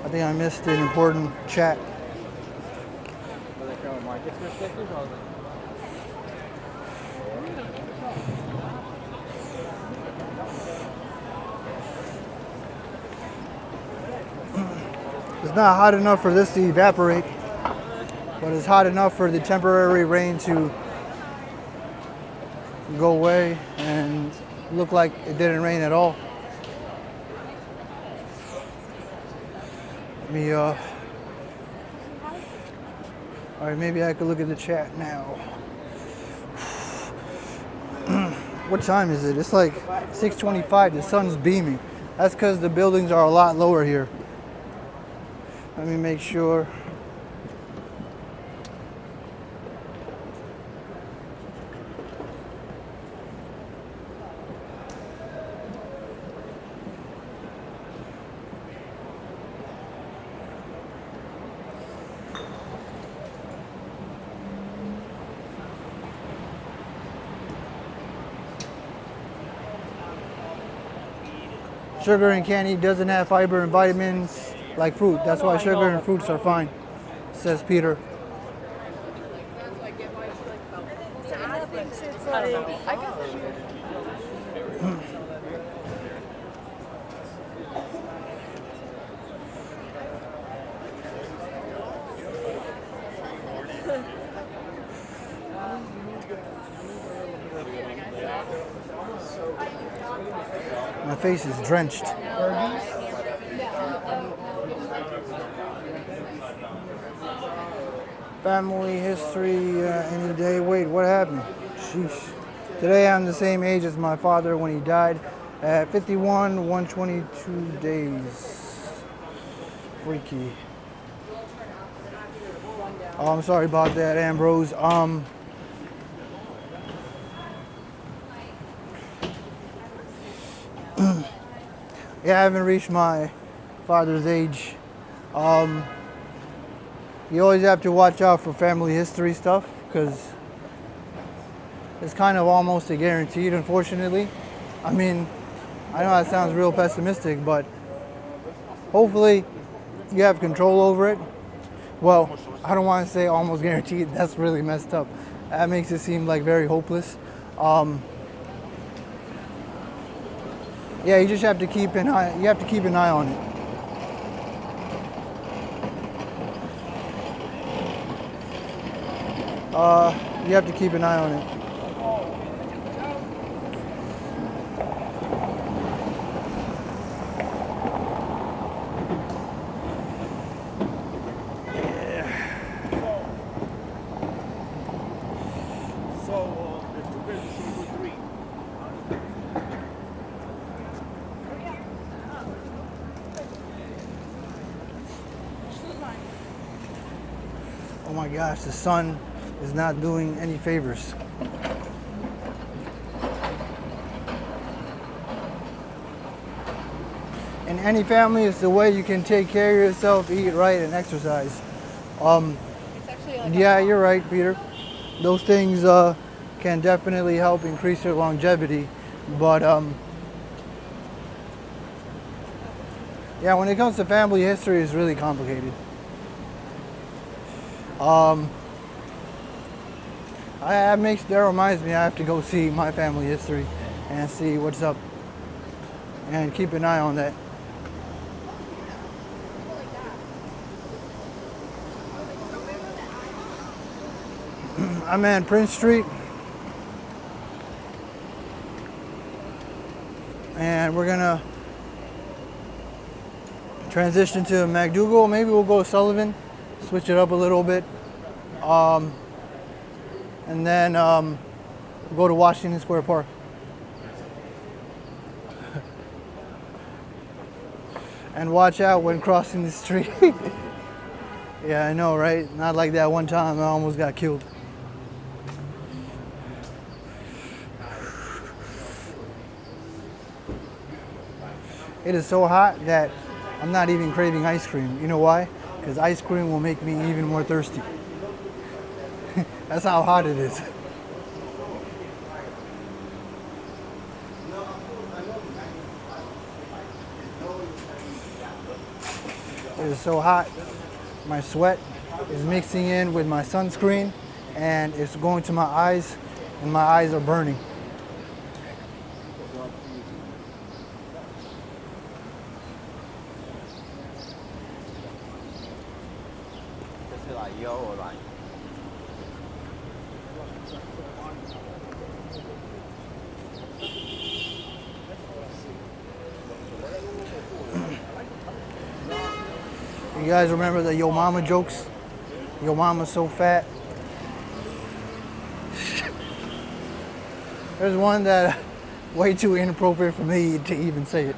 I think I missed an important chat. It's not hot enough for this to evaporate, but it's hot enough for the temporary rain to go away and look like it didn't rain at all. All right, maybe I could look at the chat now. What time is it? It's like 6:25. The sun's beaming. That's because the buildings are a lot lower here. Let me make sure. Sugar and candy doesn't have fiber and vitamins like fruit. That's why sugar and fruits are fine, says Peter. My face is drenched. Family history any day. Wait, what happened? Sheesh. Today I'm the same age as my father when he died at 51, 122 days. Freaky. Oh, I'm sorry about that, Ambrose. Yeah, I haven't reached my father's age. You always have to watch out for family history stuff because it's kind of almost a guaranteed, unfortunately. I mean, I know that sounds real pessimistic, but hopefully you have control over it. Well, I don't want to say almost guaranteed. That's really messed up. That makes it seem like very hopeless. Yeah, you just have to keep an eye. You have to keep an eye on it. You have to keep an eye on it. Oh my gosh, the sun is not doing any favors. In any family, it's the way you can take care of yourself, eat right, and exercise. Yeah, you're right, Peter. Those things can definitely help increase your longevity, but yeah, when it comes to family history, it's really complicated. That reminds me I have to go see my family history and see what's up and keep an eye on that. I'm at Prince Street and we're gonna transition to MacDougal. Maybe we'll go to Sullivan, switch it up a little bit. And then we'll go to Washington Square Park. And watch out when crossing the street. Yeah, I know, right? Not like that one time I almost got killed. It is so hot that I'm not even craving ice cream. You know why? Because ice cream will make me even more thirsty. That's how hot it is. It is so hot. My sweat is mixing in with my sunscreen and it's going to my eyes and my eyes are burning. You guys remember the Yo Mama jokes? Yo Mama's so fat. There's one that way too inappropriate for me to even say it.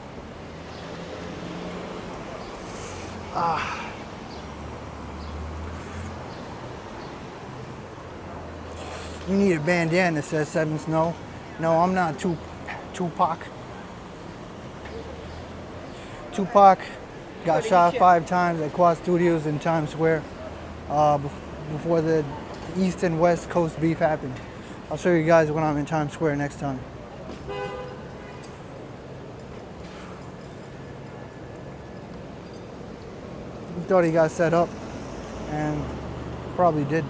You need a bandana that says 7 Snow. No, I'm not Tupac. Tupac got shot 5 times at Quad Studios in Times Square before the East and West Coast beef happened. I'll show you guys when I'm in Times Square next time. He thought he got set up and probably did.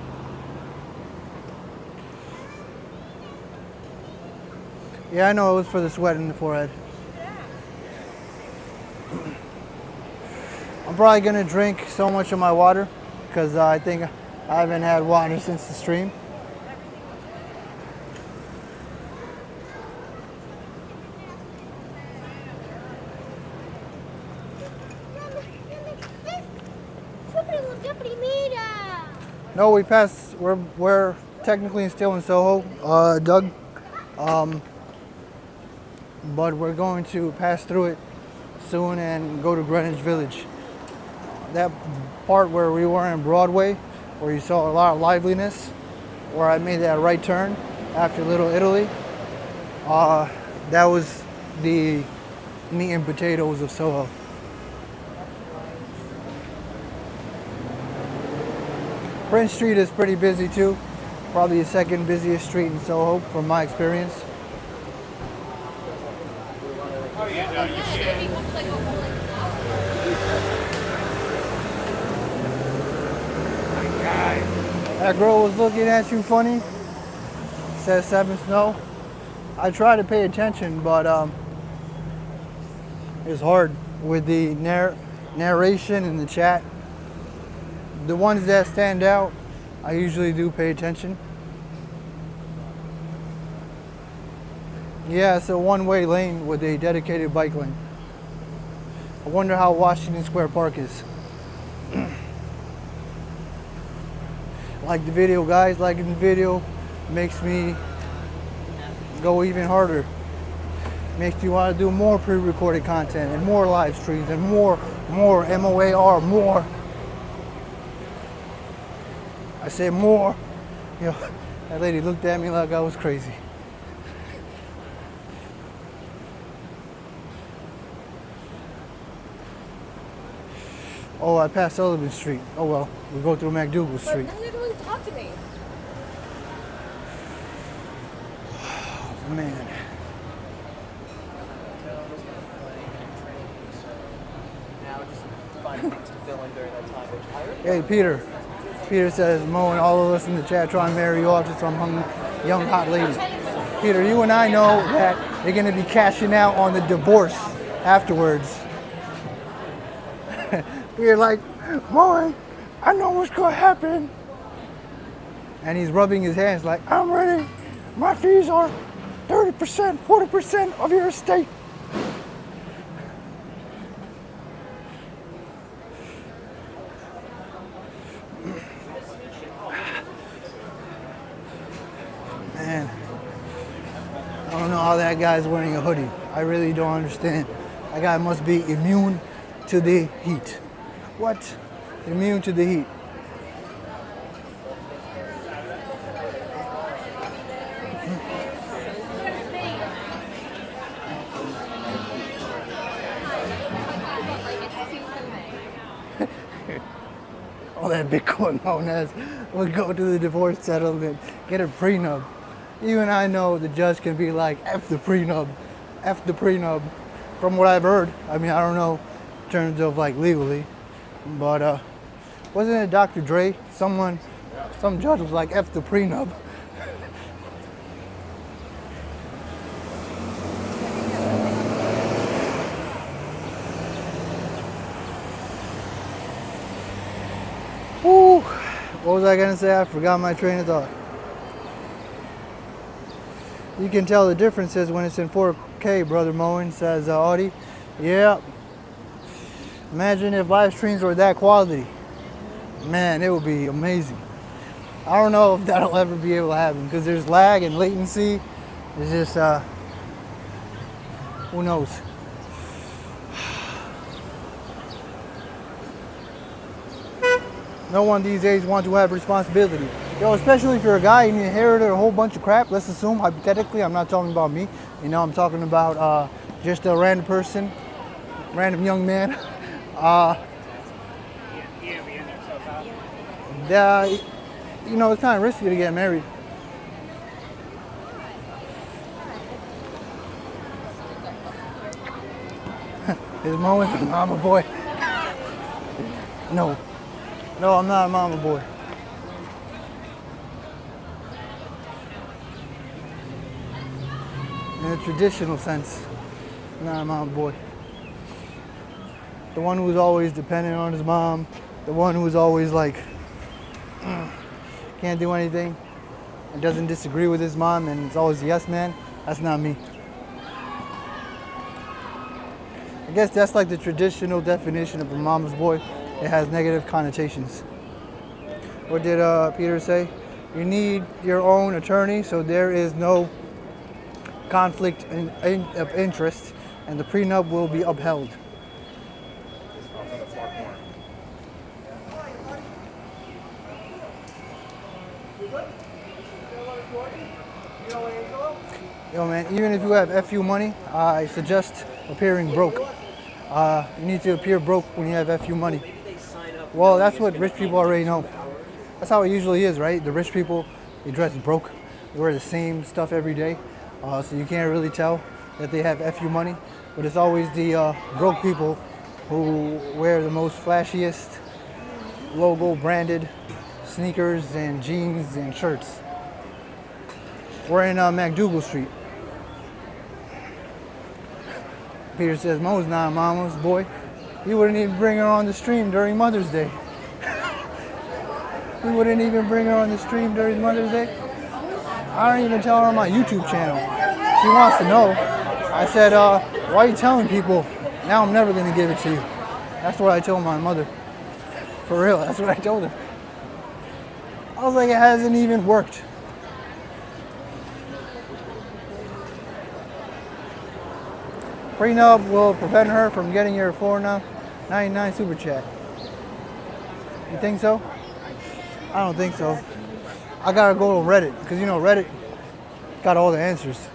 Yeah, I know it was for the sweat in the forehead. I'm probably gonna drink so much of my water because I think I haven't had water since the stream. No, we passed. We're technically still in Soho, Doug. But we're going to pass through it soon and go to Greenwich Village. That part where we were in Broadway, where you saw a lot of liveliness, where I made that right turn after Little Italy, that was the meat and potatoes of Soho. Prince Street is pretty busy too. Probably the second busiest street in Soho from my experience. That girl was looking at you funny. Says 7 Snow. I try to pay attention, but it's hard with the narration in the chat. The ones that stand out, I usually do pay attention. Yeah, it's a one-way lane with a dedicated bike lane. I wonder how Washington Square Park is. Like the video, guys. Liking the video makes me go even harder. Makes me want to do more pre-recorded content and more live streams and more MOAR, more. I said more. You know, that lady looked at me like I was crazy. Oh, I passed Sullivan Street. Oh well, we go through MacDougal Street. But now you're going to talk to me. Oh, man. Hey, Peter. Peter says, Mo and all of us in the chat trying to marry you off to some young hot lady. Peter, you and I know that they're going to be cashing out on the divorce afterwards. We're like, Mo, I know what's going to happen. And he's rubbing his hands like, I'm ready. My fees are 30%, 40% of your estate. Man, I don't know how that guy's wearing a hoodie. I really don't understand. That guy must be immune to the heat. What? Immune to the heat. All that Bitcoin Monez would go to the divorce settlement, get a prenup. Even I know the judge can be like, F the prenup, F the prenup. From what I've heard, I mean, I don't know in terms of like legally, but wasn't it Dr. Dre? Some judge was like, F the prenup. Whew. What was I gonna say? I forgot my train of thought. You can tell the differences when it's in 4K, Brother Moen, says Audie. Yeah. Imagine if live streams were that quality. Man, it would be amazing. I don't know if that'll ever be able to happen because there's lag and latency. It's just, who knows? No one these days wants to have responsibility. Yo, especially if you're a guy and you inherited a whole bunch of crap. Let's assume, hypothetically, I'm not talking about me. You know, I'm talking about just a random person, random young man. You know, it's kind of risky to get married. Is Mo a mama boy? No. No, I'm not a mama boy. In a traditional sense, I'm not a mama boy. The one who's always dependent on his mom, the one who's always like, can't do anything, and doesn't disagree with his mom, and is always a yes man, that's not me. I guess that's like the traditional definition of a mama's boy. It has negative connotations. What did Peter say? You need your own attorney, so there is no conflict of interest, and the prenup will be upheld. Yo man, even if you have FU money, I suggest appearing broke. You need to appear broke when you have FU money. Well, that's what rich people already know. That's how it usually is, right? The rich people, they dress broke. They wear the same stuff every day. So you can't really tell that they have FU money. But it's always the broke people who wear the most flashiest logo branded sneakers and jeans and shirts. We're in MacDougal Street. Peter says, Mo's not mama's boy. He wouldn't even bring her on the stream during Mother's Day. He wouldn't even bring her on the stream during Mother's Day. I don't even tell her on my YouTube channel. She wants to know. I said, why are you telling people? Now I'm never going to give it to you. That's what I told my mother. For real, that's what I told her. I was like, it hasn't even worked. Prenup will prevent her from getting your $4.99 super chat. You think so? I don't think so. I gotta go to Reddit, because you know Reddit got all the answers.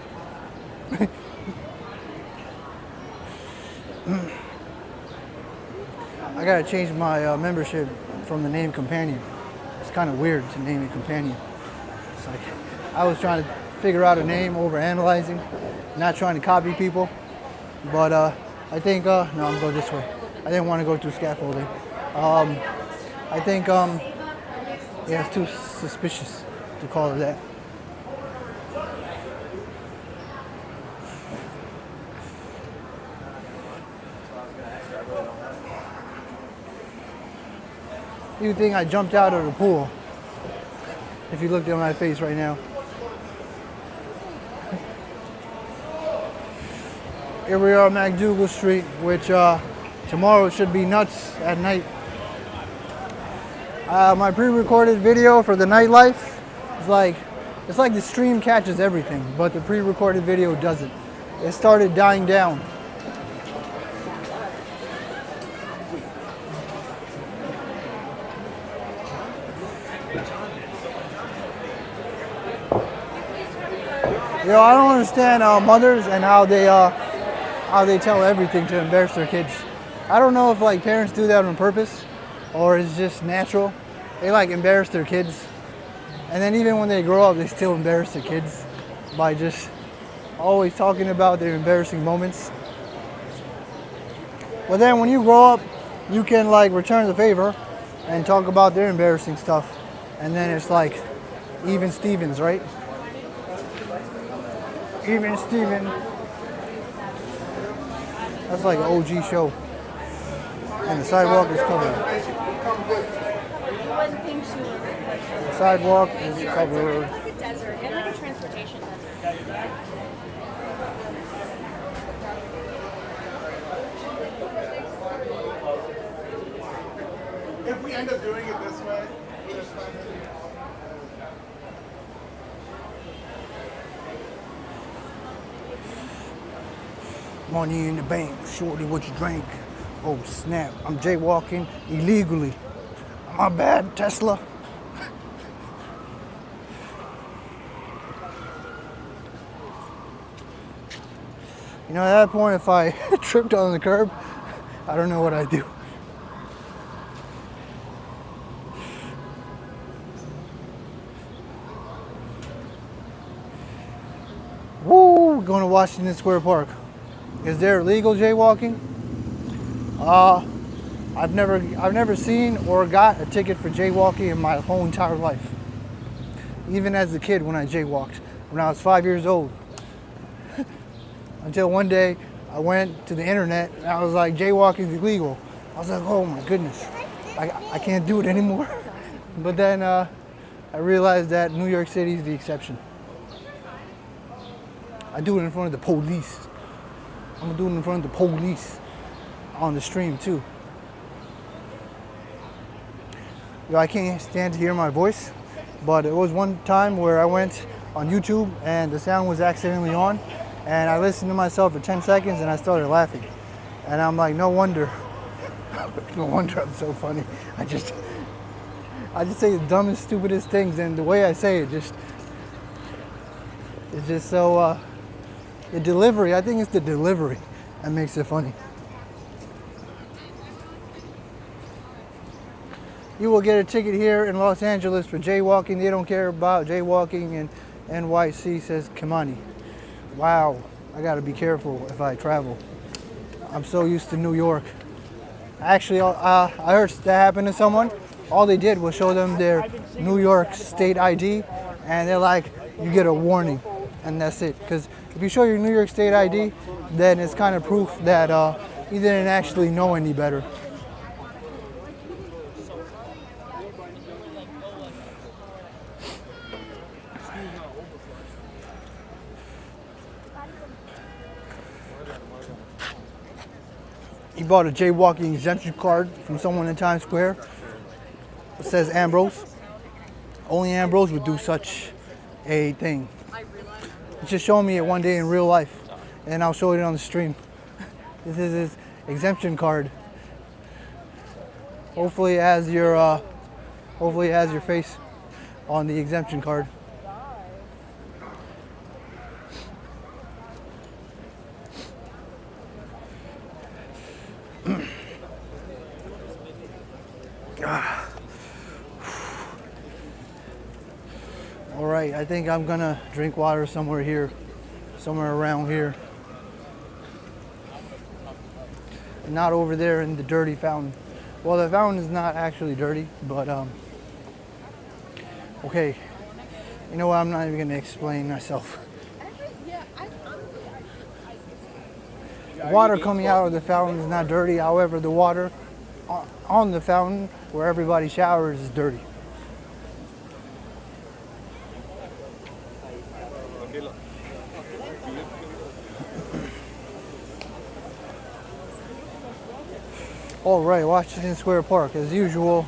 I gotta change my membership from the name Companion. It's kind of weird to name it Companion. It's like, I was trying to figure out a name over analyzing, not trying to copy people. But I think, no, I'm going this way. I didn't want to go through scaffolding. I think, yeah, it's too suspicious to call it that. You think I jumped out of the pool if you looked at my face right now. Here we are, MacDougal Street, which tomorrow should be nuts at night. My pre-recorded video for the nightlife is it's like the stream catches everything, but the pre-recorded video doesn't. It started dying down. You know, I don't understand mothers and how they tell everything to embarrass their kids. I don't know if like parents do that on purpose or it's just natural. They like embarrass their kids. And then even when they grow up, they still embarrass their kids by just always talking about their embarrassing moments. But then when you grow up, you can like return the favor and talk about their embarrassing stuff. And then it's like even Stevens, right? Even Steven. That's like an OG show. And the sidewalk is covered. The sidewalk is covered. Like a desert, and like a transportation desert. If we end up doing it this way, we'll just find it. Money in the bank, shorty, what you drink? Oh snap, I'm jaywalking illegally. My bad, Tesla. You know, at that point, if I tripped on the curb, I don't know what I'd do. Woo, going to Washington Square Park. Is there legal jaywalking? I've never seen or got a ticket for jaywalking in my whole entire life. Even as a kid when I jaywalked, when I was 5 years old. Until one day I went to the internet and I was like, jaywalking is illegal. I was like, oh my goodness, I can't do it anymore. But then I realized that New York City is the exception. I do it in front of the police. I'm gonna do it in front of the police on the stream too. I can't stand to hear my voice, but it was one time where I went on YouTube and the sound was accidentally on, and I listened to myself for 10 seconds and I started laughing. And I'm like, no wonder I'm so funny. I just say the dumbest, stupidest things, and the way I say it it's just so, the delivery, I think it's the delivery that makes it funny. You will get a ticket here in Los Angeles for jaywalking. They don't care about jaywalking in NYC, says Kimani. Wow, I gotta be careful if I travel. I'm so used to New York. Actually, I heard that happened to someone. All they did was show them their New York State ID, and they're like, you get a warning, and that's it. Because if you show your New York State ID, then it's kind of proof that you didn't actually know any better. He bought a jaywalking exemption card from someone in Times Square. It says Ambrose. Only Ambrose would do such a thing. Just show me it one day in real life, and I'll show it on the stream. This is his exemption card. Hopefully it has your face on the exemption card. All right, I think I'm gonna drink water somewhere around here. Not over there in the dirty fountain. Well, the fountain is not actually dirty, but okay. You know what, I'm not even gonna explain myself. The water coming out of the fountain is not dirty, however, the water on the fountain where everybody showers is dirty. All right, Washington Square Park, as usual,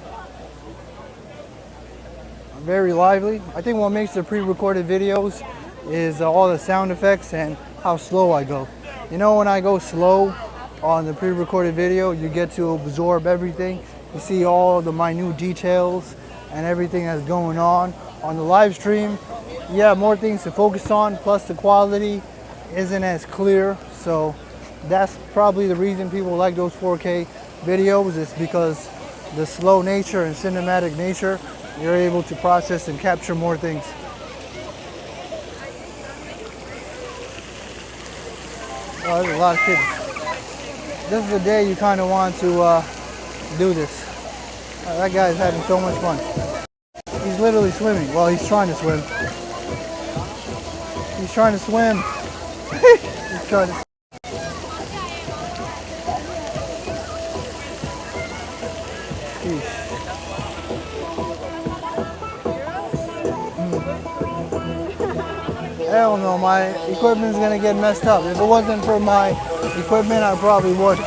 very lively. I think what makes the pre-recorded videos is all the sound effects and how slow I go. You know, when I go slow on the pre-recorded video, you get to absorb everything. You see all the minute details and everything that's going on. On the live stream, you have more things to focus on, plus the quality isn't as clear. So that's probably the reason people like those 4K videos, is because the slow nature and cinematic nature, you're able to process and capture more things. Oh, there's a lot of kids. This is the day you kind of want to do this. That guy's having so much fun. He's literally swimming. Well, he's trying to swim. He's trying to swim. He's trying to. Hell no, my equipment's gonna get messed up. If it wasn't for my equipment, I probably would.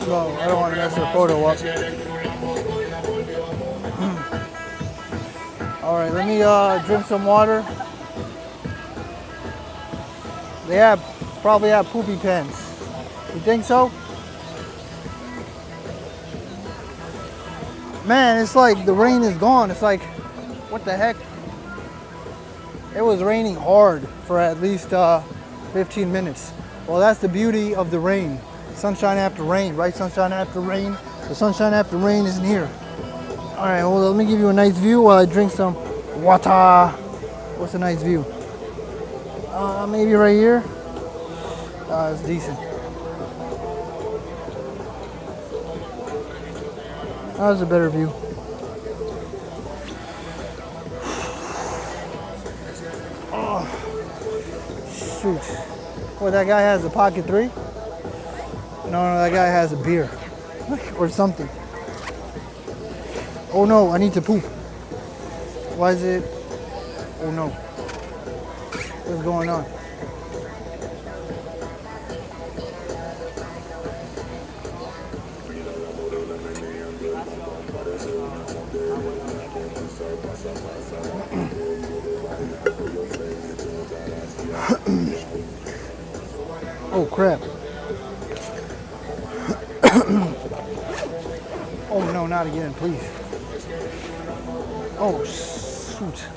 No, I don't want to mess her photo up. All right, let me drink some water. They probably have poopy pens. You think so? Man, it's like the rain is gone. It's like, what the heck? It was raining hard for at least 15 minutes. Well, that's the beauty of the rain. Sunshine after rain, right? Sunshine after rain. The sunshine after rain isn't here. All right, well, let me give you a nice view while I drink some water. What's a nice view? Maybe right here. It's decent. That was a better view. Oh, shoot. Boy, that guy has a pocket 3. No, that guy has a beer or something. Oh no, I need to poop. Why is it? Oh no. What's going on? Oh crap. Oh no, not again, please. Oh shoot.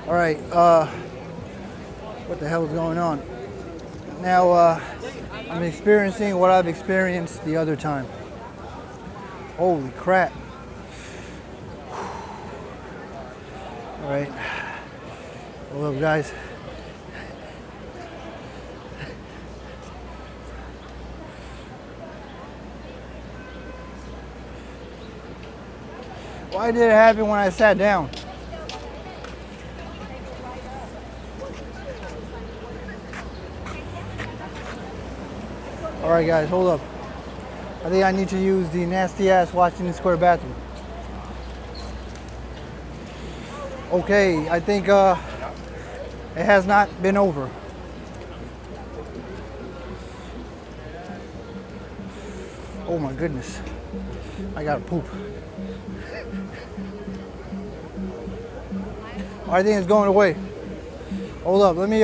All right, what the hell is going on? Now, I'm experiencing what I've experienced the other time. Holy crap. All right, hold up, guys. Why did it happen when I sat down? All right, guys, hold up. I think I need to use the nasty ass Washington Square bathroom. Okay, I think it has not been over. Oh my goodness, I gotta poop. I think it's going away. Hold up, let me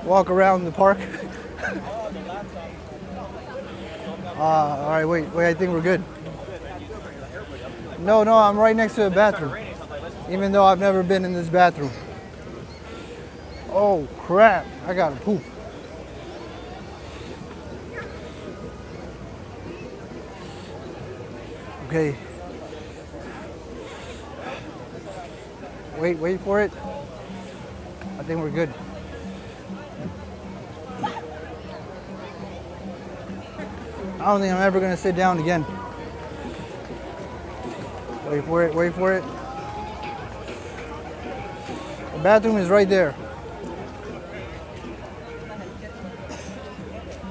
walk around the park. All right, wait, I think we're good. No, I'm right next to the bathroom, even though I've never been in this bathroom. Oh crap, I gotta poop. Okay. Wait for it. I think we're good. I don't think I'm ever gonna sit down again. Wait for it. The bathroom is right there.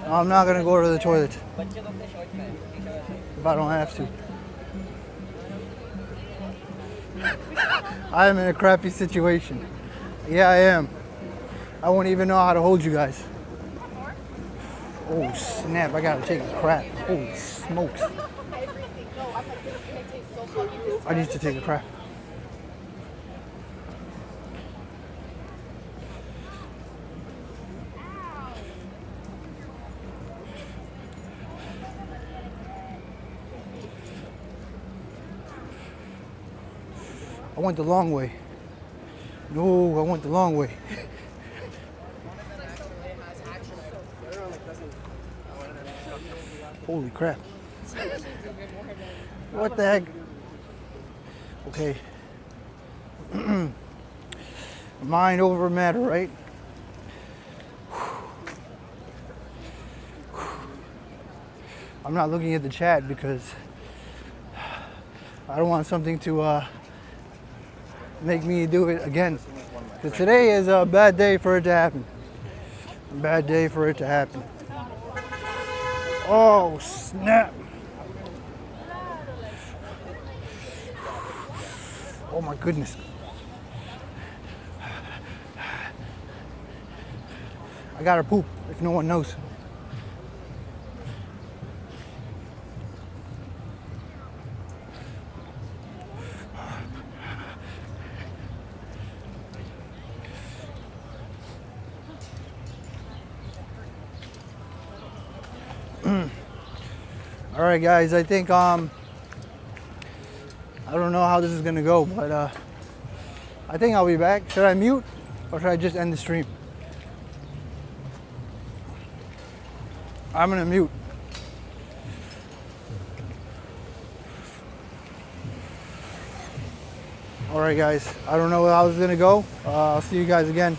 I'm not gonna go to the toilet if I don't have to. I am in a crappy situation. Yeah, I am. I won't even know how to hold you guys. Oh snap, I gotta take a crap. Holy smokes. I need to take a crap. I went the long way. No, I went the long way. Holy crap. What the heck? Okay. Mind over matter, right? I'm not looking at the chat because I don't want something to make me do it again. Because today is a bad day for it to happen. A bad day for it to happen. Oh, snap. Oh my goodness. I gotta poop if no one knows. All right, guys, I think I don't know how this is gonna go, but I think I'll be back. Should I mute or should I just end the stream? I'm gonna mute. All right, guys, I don't know how this is gonna go. I'll see you guys again.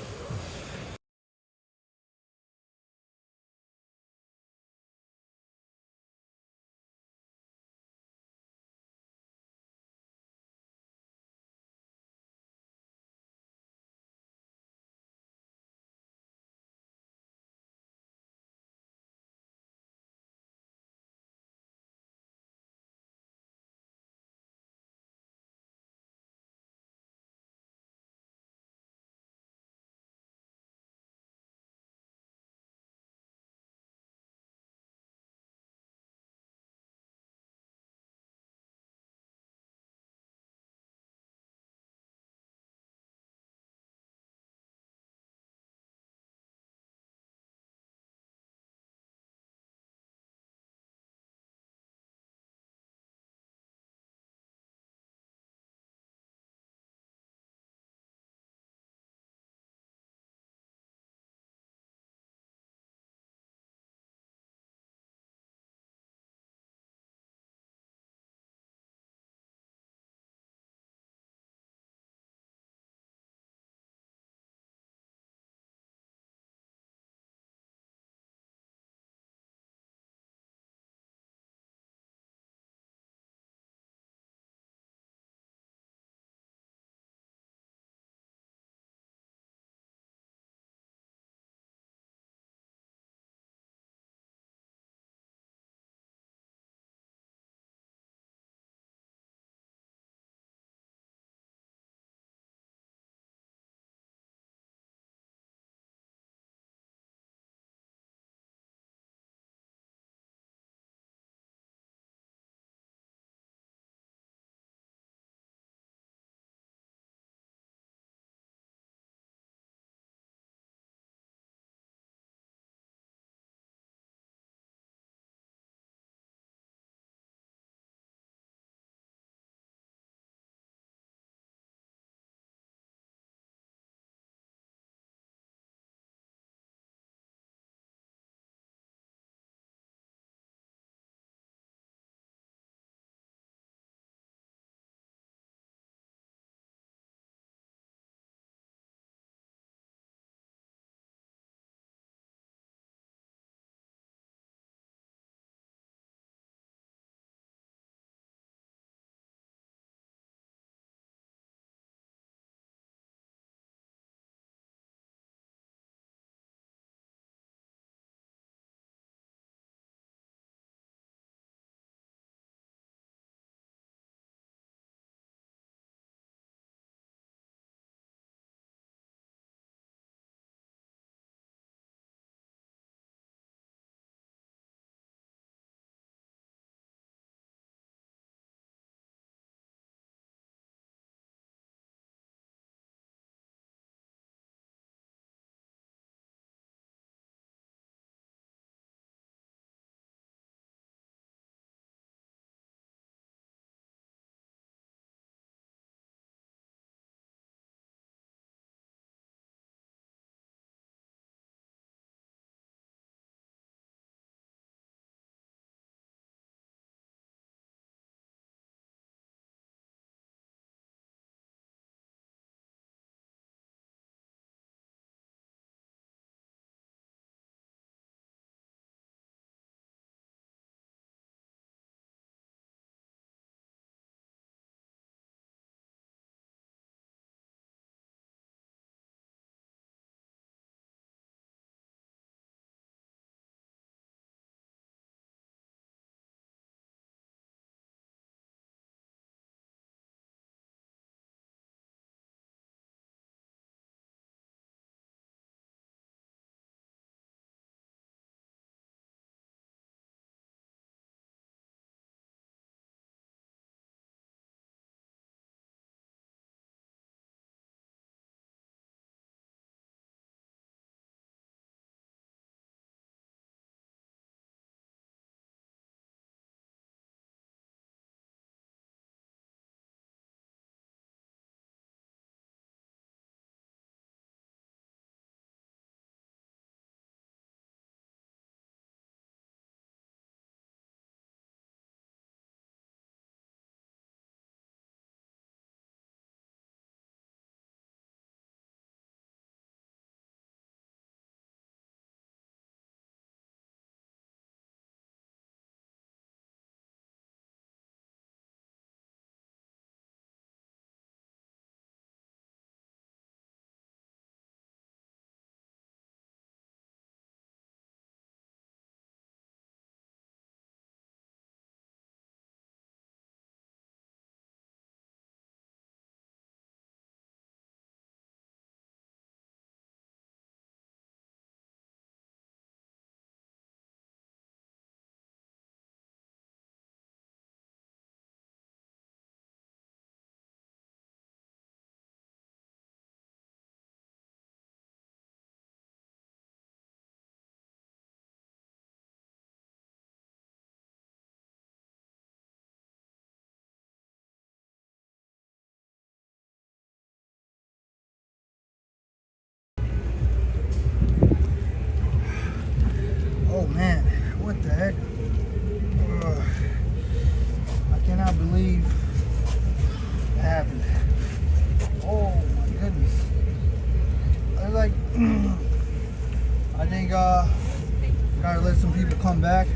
come back.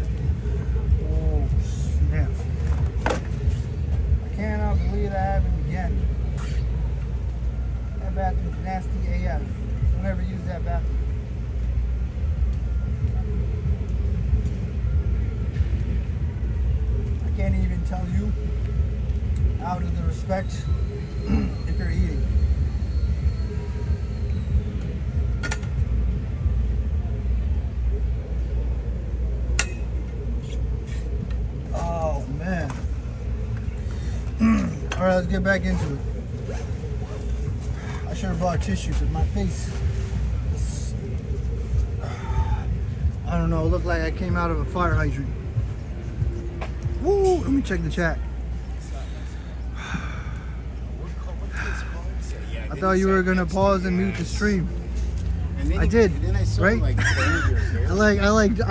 Oh snap. I cannot believe that happened again. That bathroom's nasty AF. Don't ever use that bathroom. I can't even tell you out of the respect if you're eating. Oh man. Alright, let's get back into it. I should have brought tissue because my face is, I don't know, it looked like I came out of a fire hydrant. Woo! Let me check the chat. I thought you were gonna pause and mute the stream. I did, right? I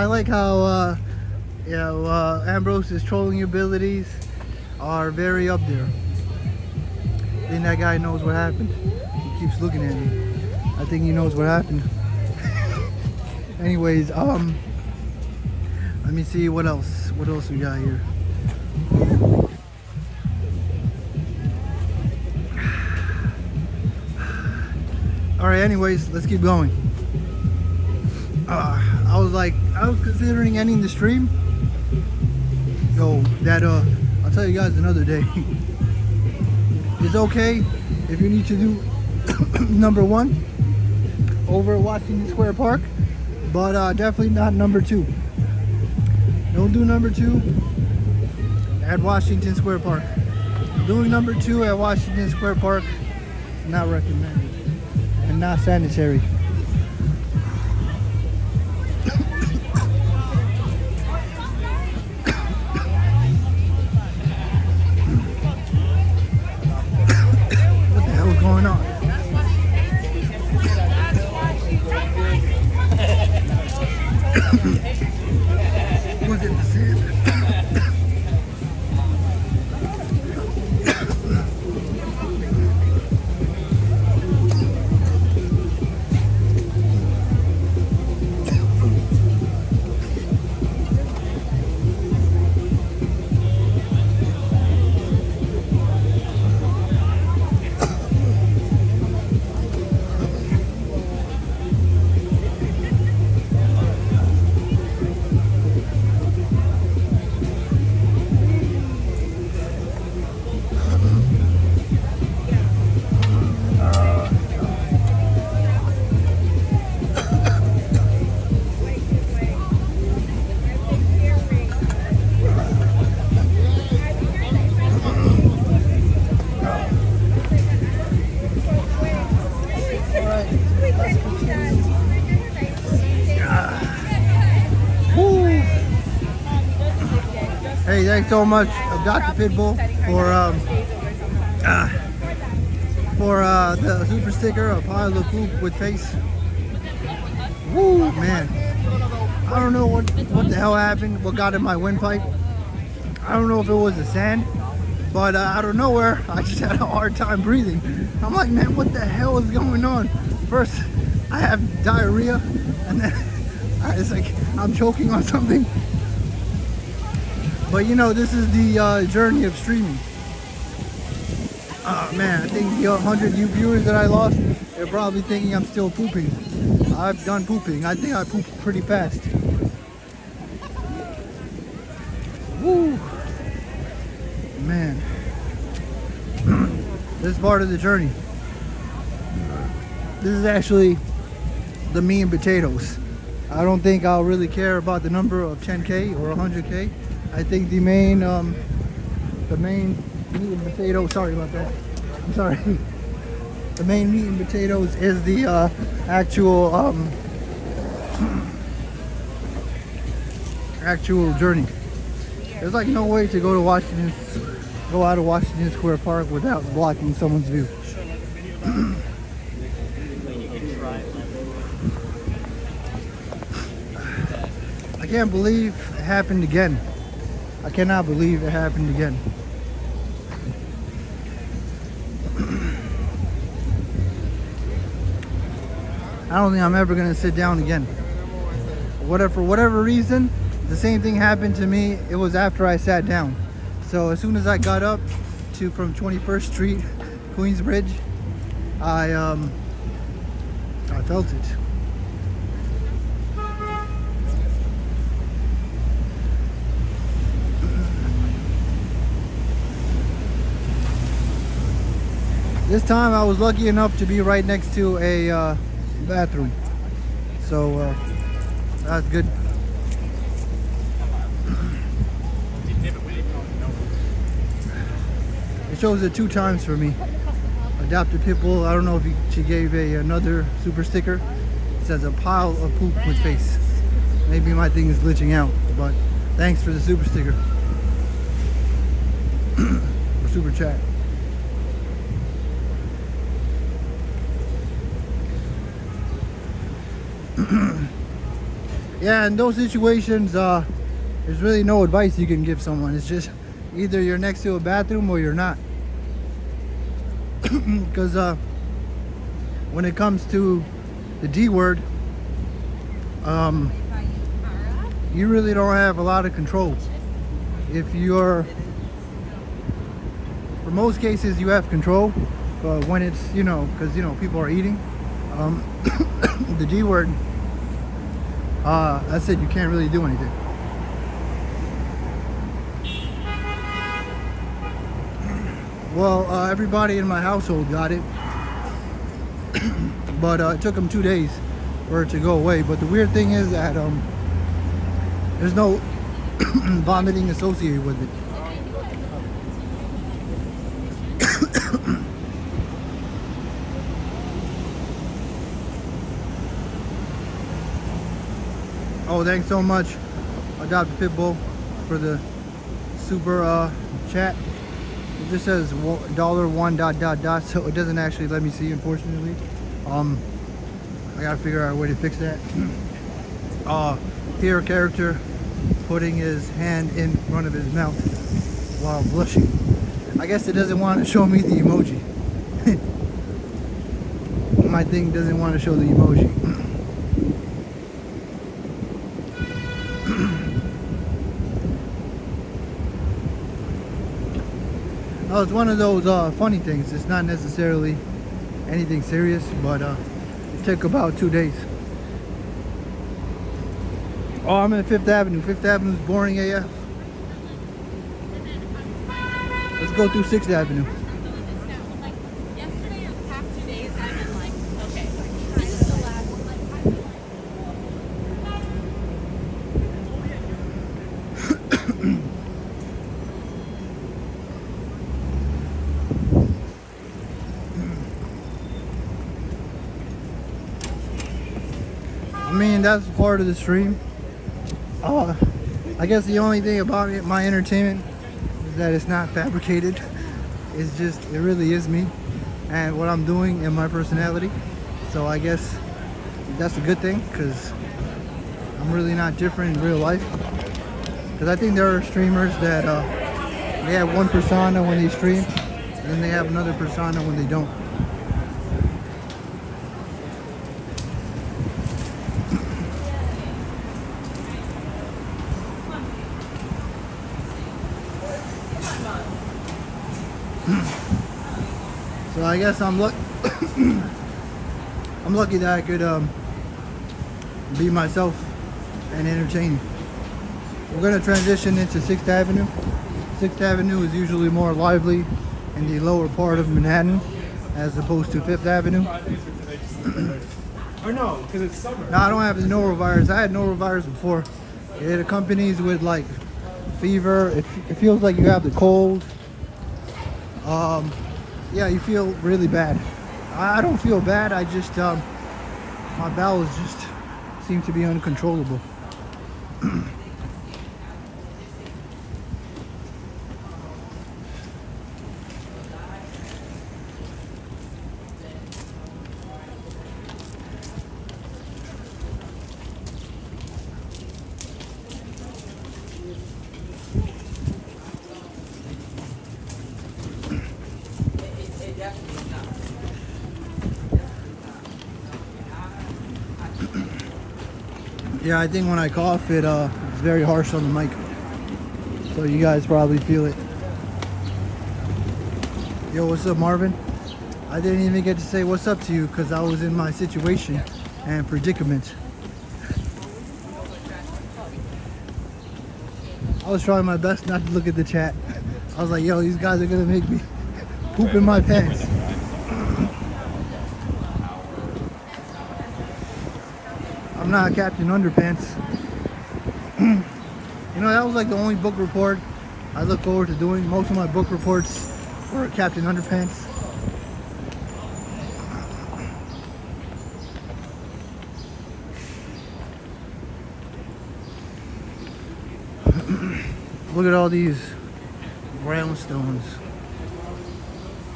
like how you know, Ambrose's trolling abilities are very up there. I think that guy knows what happened. He keeps looking at me. I think he knows what happened. Anyways, let me see what else. What else we got here? All right. Anyways, let's keep going. I was considering ending the stream. Yo, that I'll tell you guys another day. It's okay if you need to do number 1 over at Washington Square Park, but definitely not number 2. Don't do number 2 at Washington Square Park. Doing number 2 at Washington Square Park, not recommended and not sanitary. Hey, thanks so much, Dr. Pitbull, for the super sticker, a pile of poop with face. Woo, man. I don't know what the hell happened, what got in my windpipe. I don't know if it was the sand, but out of nowhere, I just had a hard time breathing. I'm like, man, what the hell is going on? First, I have diarrhea, and then it's like I'm choking on something. But you know, this is the journey of streaming. Man, I think the 100 new viewers that I lost, they're probably thinking I'm still pooping. I've done pooping. I think I poop pretty fast. Woo! Man. This is part of the journey. This is actually the meat and potatoes. I don't think I'll really care about the number of 10K or 100K. I think the main meat and potatoes, sorry about that. I'm sorry. The main meat and potatoes is the actual journey. There's like no way to go out of Washington Square Park without blocking someone's view. I can't believe it happened again. I cannot believe it happened again. I don't think I'm ever gonna sit down again. For whatever reason, the same thing happened to me. It was after I sat down. So as soon as I got up from 21st Street, Queensbridge, I felt it. This time I was lucky enough to be right next to a bathroom. So that's good. It shows it 2 times for me. Adopted Pitbull, I don't know if she gave another super sticker. It says a pile of poop with face. Maybe my thing is glitching out, but thanks for the super sticker. Or super chat. Yeah, in those situations, there's really no advice you can give someone. It's just either you're next to a bathroom or you're not. Because when it comes to the D word, you really don't have a lot of control. If you're, for most cases, you have control, but when it's, because people are eating, the D word, that's it. You can't really do anything. Well, everybody in my household got it, but it took them 2 days for it to go away. But the weird thing is that there's no vomiting associated with it. Oh, thanks so much, Adopted Pitbull, for the super chat. It just says $1 ... so it doesn't actually let me see, unfortunately. I gotta figure out a way to fix that. Here, a character putting his hand in front of his mouth while blushing. I guess it doesn't want to show me the emoji. My thing doesn't want to show the emoji. Oh, it's one of those funny things. It's not necessarily anything serious, but it took about 2 days. Oh, I'm in 5th Avenue. 5th Avenue is boring AF. Let's go through 6th Avenue. Yesterday and the past 2 days, I've been like, okay, this is the last. I mean, that's part of the stream. I guess the only thing about it, my entertainment, is that it's not fabricated. It's just, it really is me and what I'm doing and my personality. So I guess that's a good thing, because I'm really not different in real life. Because I think there are streamers that they have one persona when they stream, and then they have another persona when they don't. So I guess I'm lucky. I'm lucky that I could be myself and entertain. We're gonna transition into 6th Avenue. 6th Avenue is usually more lively in the lower part of Manhattan as opposed to 5th Avenue. Or no, because it's summer. No, I don't have the norovirus. I had norovirus before. It accompanies with like fever. It feels like you have the cold. Yeah, you feel really bad. I don't feel bad. I just my bowels just seem to be uncontrollable. Yeah, I think when I cough, it It's very harsh on the mic. So you guys probably feel it. Yo, what's up, Marvin? I didn't even get to say what's up to you because I was in my situation and predicament. I was trying my best not to look at the chat. I was like, yo, these guys are gonna make me poop in my pants. I'm not Captain Underpants. You know, that was like the only book report I look forward to doing. Most of my book reports were Captain Underpants. Look at all these brownstones.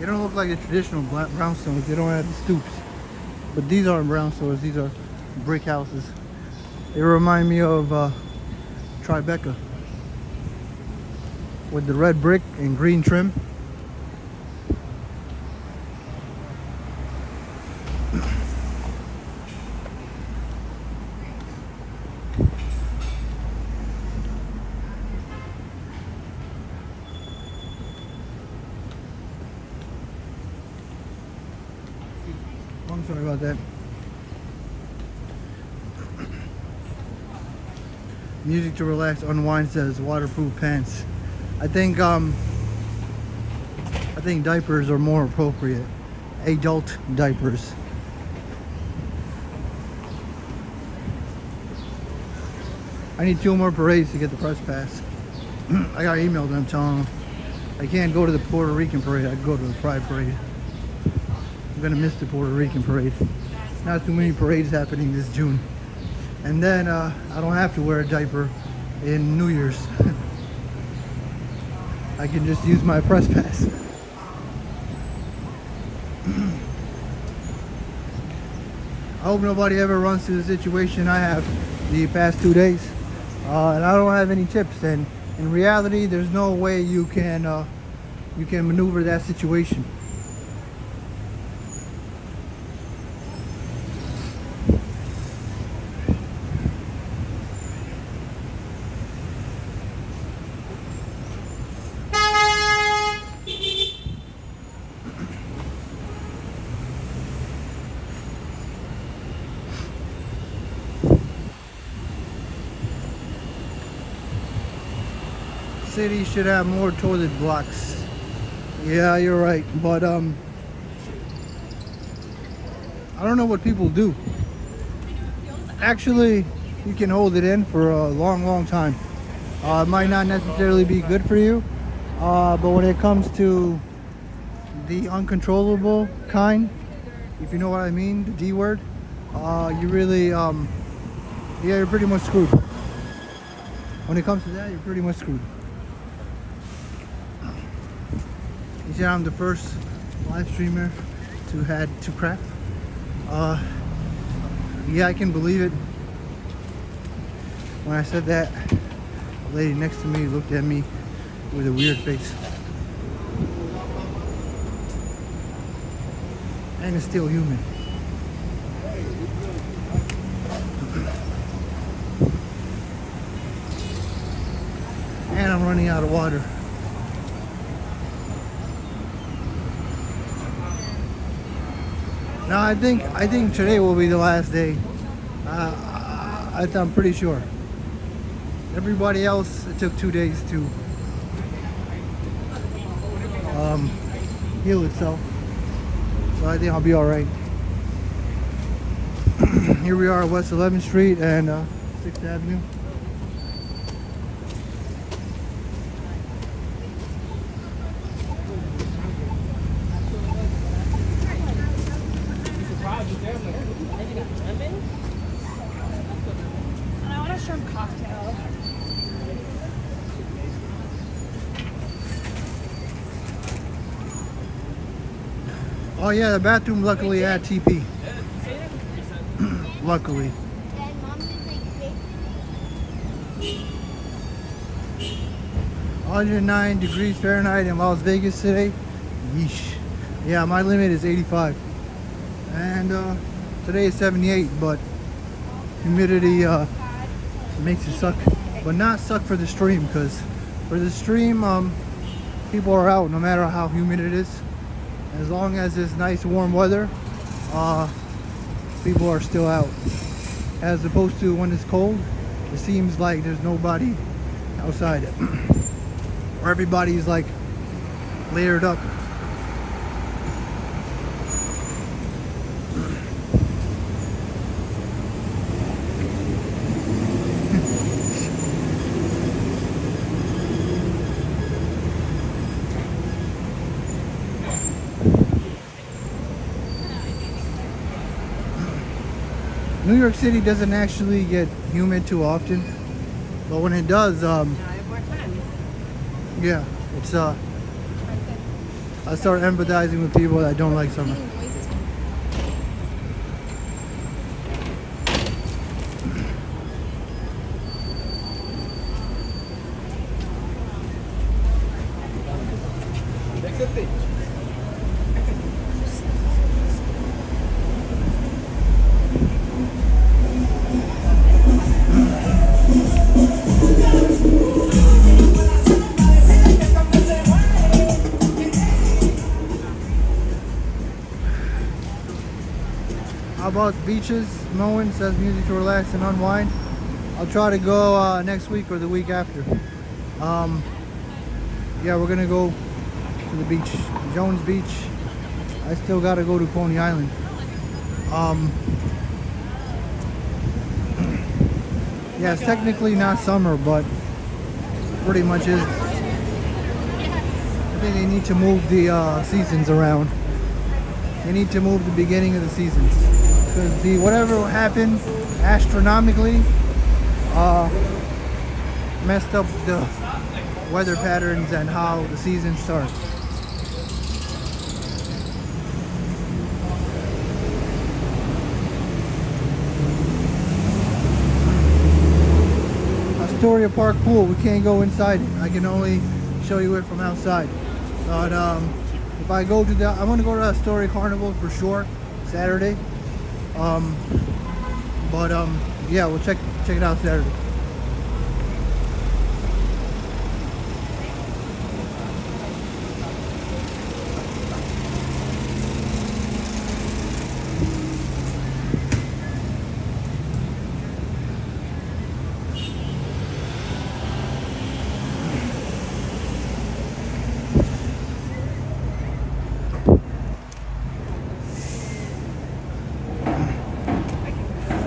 They don't look like the traditional brownstones. They don't have the stoops. But these aren't brownstones. These are brick houses. They remind me of Tribeca with the red brick and green trim. I'm sorry about that. Music to relax, unwind, says waterproof pants. I think diapers are more appropriate. Adult diapers. I need 2 more parades to get the press pass. I got emailed them telling them I can't go to the Puerto Rican parade. I can go to the Pride parade. I'm gonna miss the Puerto Rican parade. Not too many parades happening this June. And then I don't have to wear a diaper in New Year's. I can just use my press pass. I hope nobody ever runs through the situation I have the past 2 days. And I don't have any tips. And in reality, there's no way you can maneuver that situation. City should have more toilet blocks. Yeah, you're right, but I don't know what people do. Actually, you can hold it in for a long time. It might not necessarily be good for you, but when it comes to the uncontrollable kind, if you know what I mean, the D word, you really, yeah, you're pretty much screwed. When it comes to that, you're pretty much screwed. You said I'm the first live streamer to crap. Yeah, I can believe it. When I said that, a lady next to me looked at me with a weird face. And it's still human. And I'm running out of water. No, I think today will be the last day. I'm pretty sure. Everybody else, it took 2 days to heal itself. So I think I'll be all right. Here we are at West 11th Street and 6th Avenue. And I want a shrimp cocktail. Oh yeah, the bathroom luckily had TP. Luckily. 109 degrees Fahrenheit in Las Vegas today. Yeesh. Yeah, my limit is 85. And today is 78, but humidity makes it suck. but not suck for the stream, because for the stream, people are out no matter how humid it is. As long as it's nice warm weather, people are still out. As opposed to when it's cold, it seems like there's nobody outside, or everybody's like layered up. New York City doesn't actually get humid too often, but when it does, yeah, it's I start empathizing with people that don't like summer. How about beaches? Moen says music to relax and unwind. I'll try to go next week or the week after. Yeah, we're gonna go to the beach, Jones Beach. I still gotta go to Coney Island. Yeah, it's technically not summer, but pretty much is. I think they need to move the seasons around. They need to move the beginning of the seasons, because the whatever happened astronomically messed up the weather patterns and how the season starts. Astoria Park pool, we can't go inside it. I can only show you it from outside. But if I go to I'm gonna go to Astoria Carnival for sure Saturday. Yeah, we'll check it out Saturday.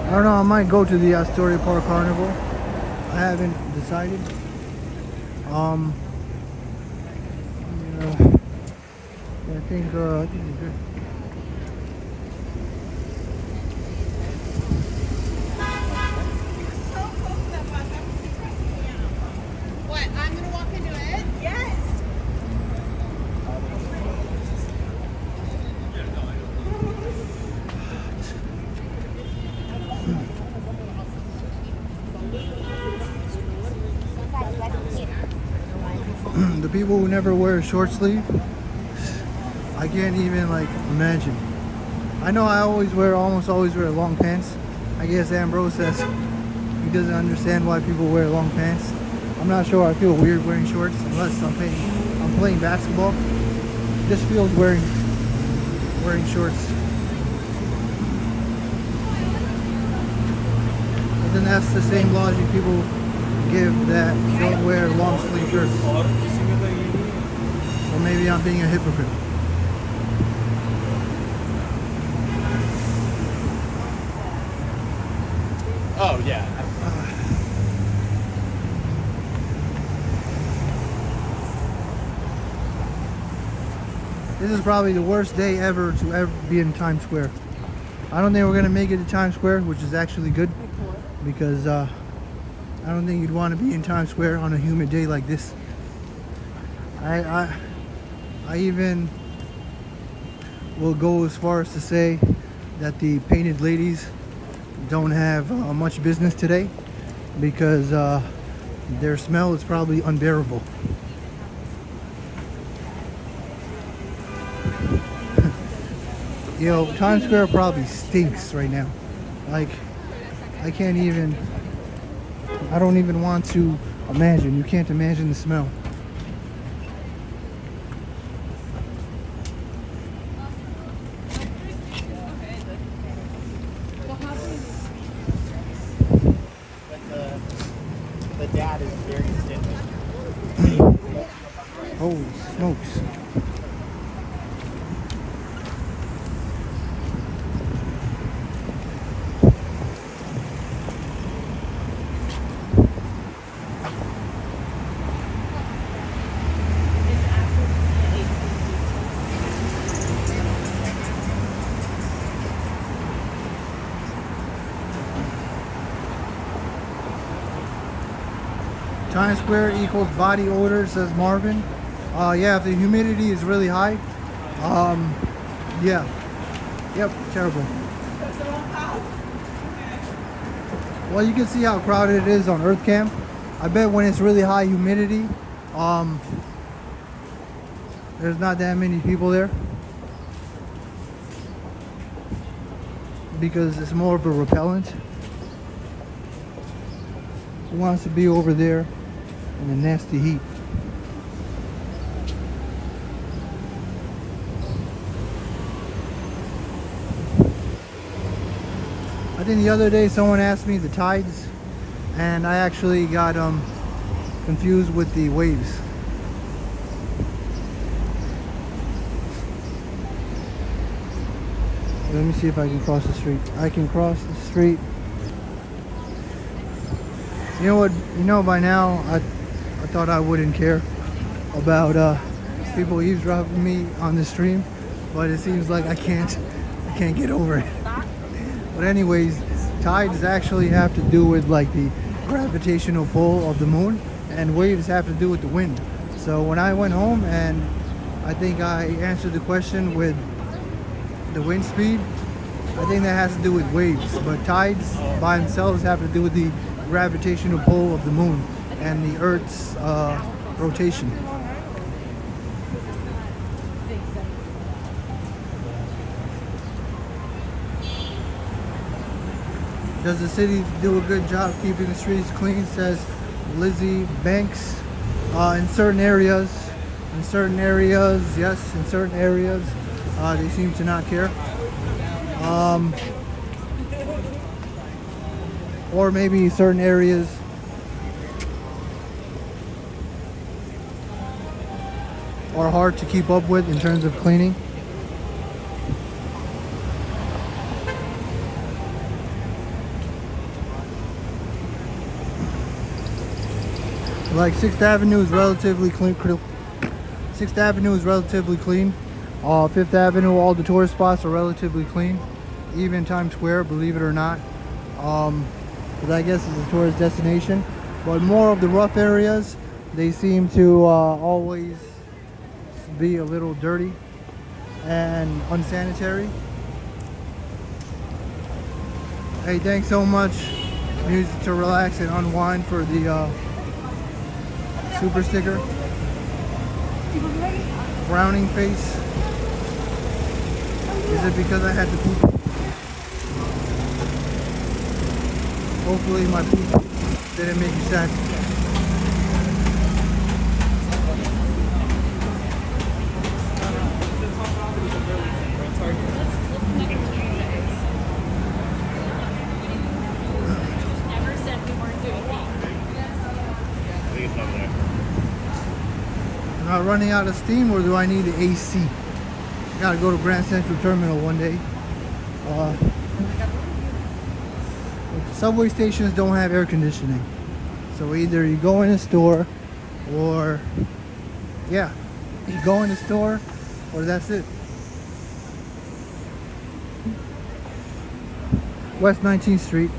I don't know, I might go to the Astoria Park Carnival. I haven't decided. I think it's good. What? I'm gonna walk into it? Yes. The people who never wear a short sleeve, I can't even like imagine. I know I almost always wear long pants. I guess Ambrose says he doesn't understand why people wear long pants. I'm not sure. I feel weird wearing shorts unless I'm playing basketball. It just feels wearing shorts. But then that's the same logic people give that don't wear long sleeve shirts. Or maybe I'm being a hypocrite. Oh, yeah. This is probably the worst day ever to ever be in Times Square. I don't think we're gonna make it to Times Square, which is actually good, because I don't think you'd want to be in Times Square on a humid day like this. I even will go as far as to say that the painted ladies don't have much business today, because their smell is probably unbearable. Yo, Times Square probably stinks right now. Like, I can't even I don't even want to imagine. You can't imagine the smell. The dad is very stingy. Holy smokes. Times Square equals body odor, says Marvin. Yeah, if the humidity is really high, yeah. Yep, terrible. Well, you can see how crowded it is on EarthCam. I bet when it's really high humidity, there's not that many people there. Because it's more of a repellent. Who wants to be over there in the nasty heat? I think the other day someone asked me the tides, and I actually got confused with the waves. Let me see if I can cross the street. I can cross the street. You know what? You know, by now I thought I wouldn't care about people eavesdropping me on the stream, but it seems like I can't get over it. But anyways, tides actually have to do with like the gravitational pull of the moon, and waves have to do with the wind. So when I went home, and I think I answered the question with the wind speed, I think that has to do with waves. But tides by themselves have to do with the gravitational pull of the moon and the Earth's rotation. Does the city do a good job keeping the streets clean, says Lizzie Banks? In certain areas, yes, in certain areas, they seem to not care. Or maybe certain areas are hard to keep up with in terms of cleaning. Like 6th Avenue is relatively clean. 6th Avenue is relatively clean. 5th Avenue, all the tourist spots are relatively clean. Even Times Square, believe it or not. Because I guess it's a tourist destination. But more of the rough areas, they seem to always be a little dirty and unsanitary. Hey, thanks so much, Music to Relax and Unwind, for the super sticker. Frowning face. Is it because I had to poop? Hopefully my poop didn't make you sad. Never said we weren't doing Am I running out of steam, or do I need the AC? I gotta go to Grand Central Terminal one day. Subway stations don't have air conditioning, so either you go in a store, or yeah, you go in the store, or that's it. West 19th Street.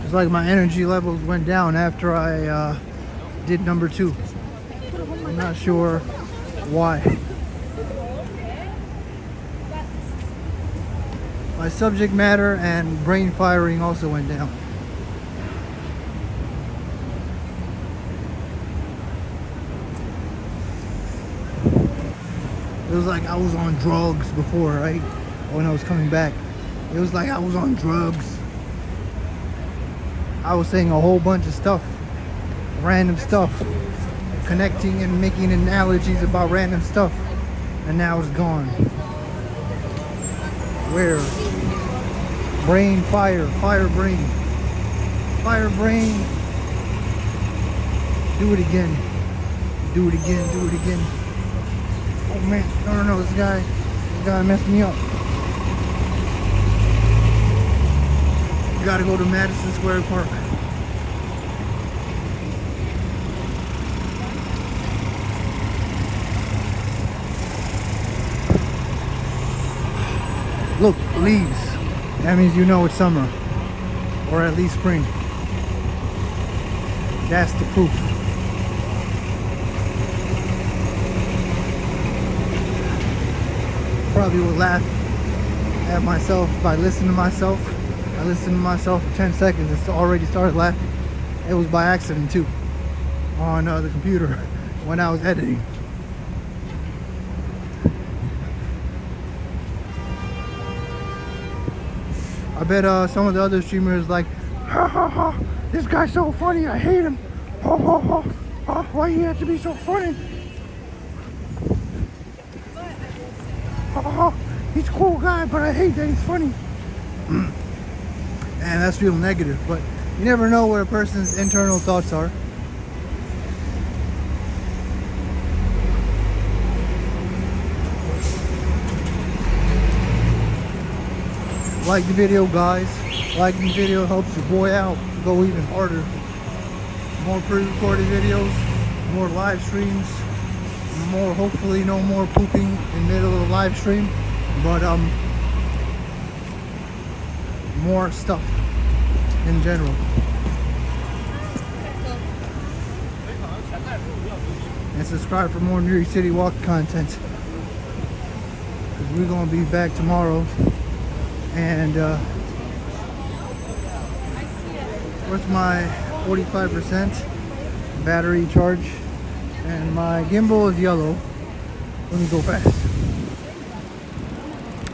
It's like my energy levels went down after I did number 2. I'm not sure why. my subject matter and brain firing also went down. It was like I was on drugs before, right? When I was coming back. It was like I was on drugs. I was saying a whole bunch of stuff. Random stuff. Connecting and making analogies about random stuff. And now it's gone. Where? Brain fire. Fire brain. Fire brain. Do it again. Do it again. Do it again. Oh man, no, this guy messed me up. You gotta go to Madison Square Park. Look, leaves. That means you know it's summer. Or at least spring. That's the proof. Probably would laugh at myself by listening to myself. I listened to myself for 10 seconds and already started laughing. It was by accident too, on the computer when I was editing. I bet some of the other streamers like, ha ha ha, this guy's so funny, I hate him. Ha ha ha, why he have to be so funny? He's a cool guy, but I hate that he's funny. And that's real negative, but you never know what a person's internal thoughts are. Like the video, guys. Liking the video helps your boy out to go even harder. More pre-recorded videos, more live streams, more, hopefully no more pooping in the middle of the live stream, but more stuff in general. And subscribe for more New York City walk content, because we're gonna be back tomorrow. And where's my 45% battery charge? And my gimbal is yellow. Let me go fast.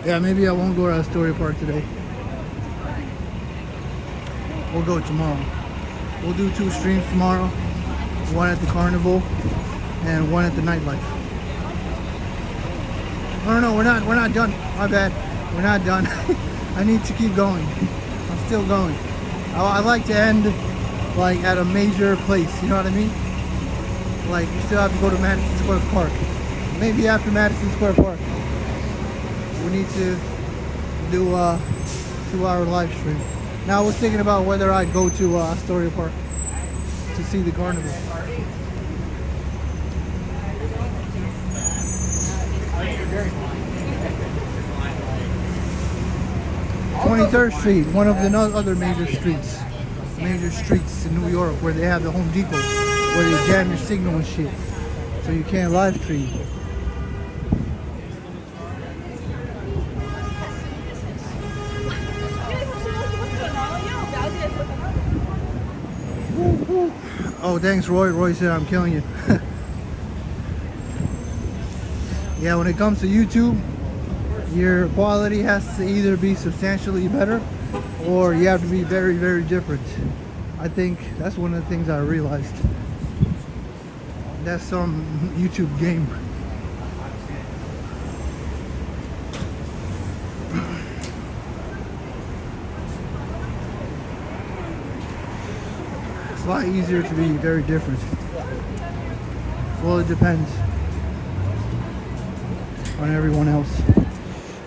Yeah, maybe I won't go to Astoria Park today. We'll go tomorrow. We'll do 2 streams tomorrow. One at the carnival and one at the nightlife. No, we're not done. My bad. We're not done. I need to keep going. I'm still going. I like to end like at a major place, you know what I mean? Like, you still have to go to Madison Square Park. Maybe after Madison Square Park, we need to do a 2-hour live stream. Now I was thinking about whether I'd go to Astoria Park to see the carnival. 23rd Street, one of the other major streets in New York, where they have the Home Depot, where they jam your signal and shit, so you can't live stream. Oh, thanks, Roy. Roy said I'm killing you. Yeah, when it comes to YouTube, your quality has to either be substantially better or you have to be very, very different. I think that's one of the things I realized. That's some YouTube game. It's a lot easier to be very different. Well, it depends on everyone else.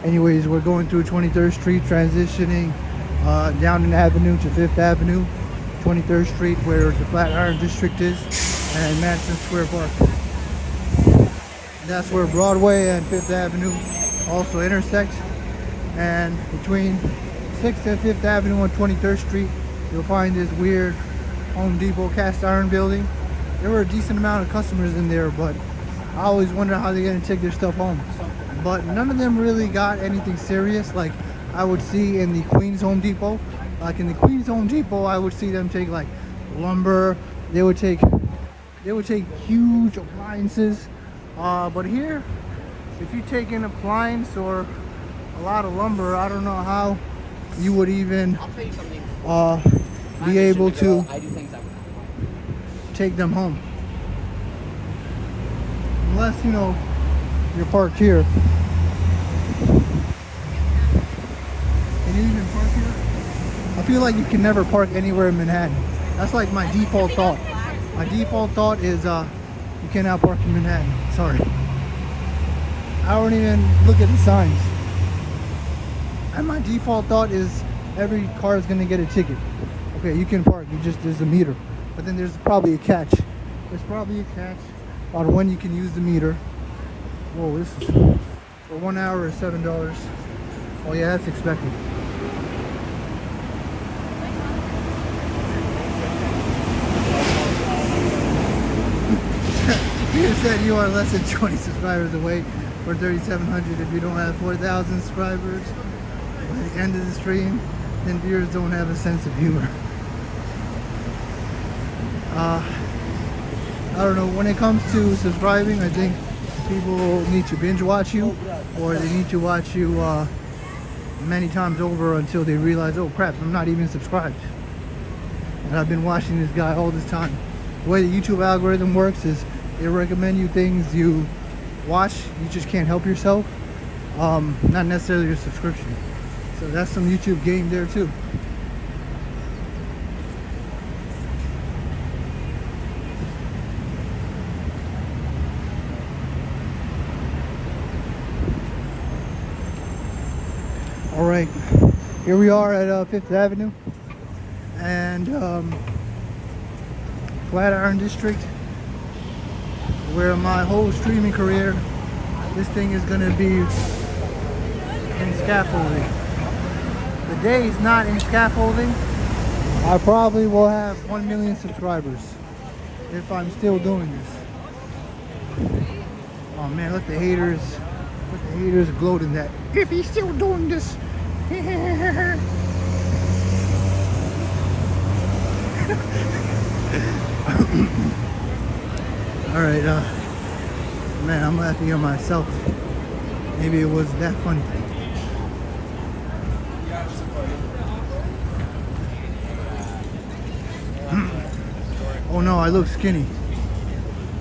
Anyways, we're going through 23rd Street, transitioning down an avenue to 5th Avenue, 23rd Street, where the Flatiron District is, and Madison Square Park. That's where Broadway and 5th Avenue also intersect. And between 6th and 5th Avenue on 23rd Street, you'll find this weird Home Depot cast iron building. There were a decent amount of customers in there, but I always wonder how they're gonna take their stuff home. But none of them really got anything serious. Like, I would see in the Queens Home Depot. Like in the Queens Home Depot, I would see them take like lumber. They would take huge appliances. But here, if you take an appliance or a lot of lumber, I don't know how you would even I'll tell you something. be able to I do things I would not. take them home. Unless, you know, you're parked here. Can you even park here? I feel like you can never park anywhere in Manhattan. That's like my default thought. My default thought is you cannot park in Manhattan. Sorry. I don't even look at the signs. And my default thought is every car is gonna get a ticket. Okay, you can park, there's a meter. But then there's probably a catch. There's probably a catch on when you can use the meter. Whoa, this is for 1 hour is $7. Oh yeah, that's expected. Peter said you are less than 20 subscribers away for 3,700 if you don't have 4,000 subscribers. By the end of the stream, then viewers don't have a sense of humor. I don't know, when it comes to subscribing, I think people need to binge watch you, or they need to watch you many times over until they realize, oh crap, I'm not even subscribed. And I've been watching this guy all this time. The way the YouTube algorithm works is they recommend you things you watch, you just can't help yourself. Not necessarily your subscription. So that's some YouTube game there too. All right, here we are at 5th Avenue and Flatiron District, where my whole streaming career, this thing is gonna be in scaffolding. The day is not in scaffolding. I probably will have 1 million subscribers if I'm still doing this. Oh man, let the haters gloat in that. If he's still doing this. Alright, man, I'm laughing at myself. Maybe it was that funny. Oh no, I look skinny.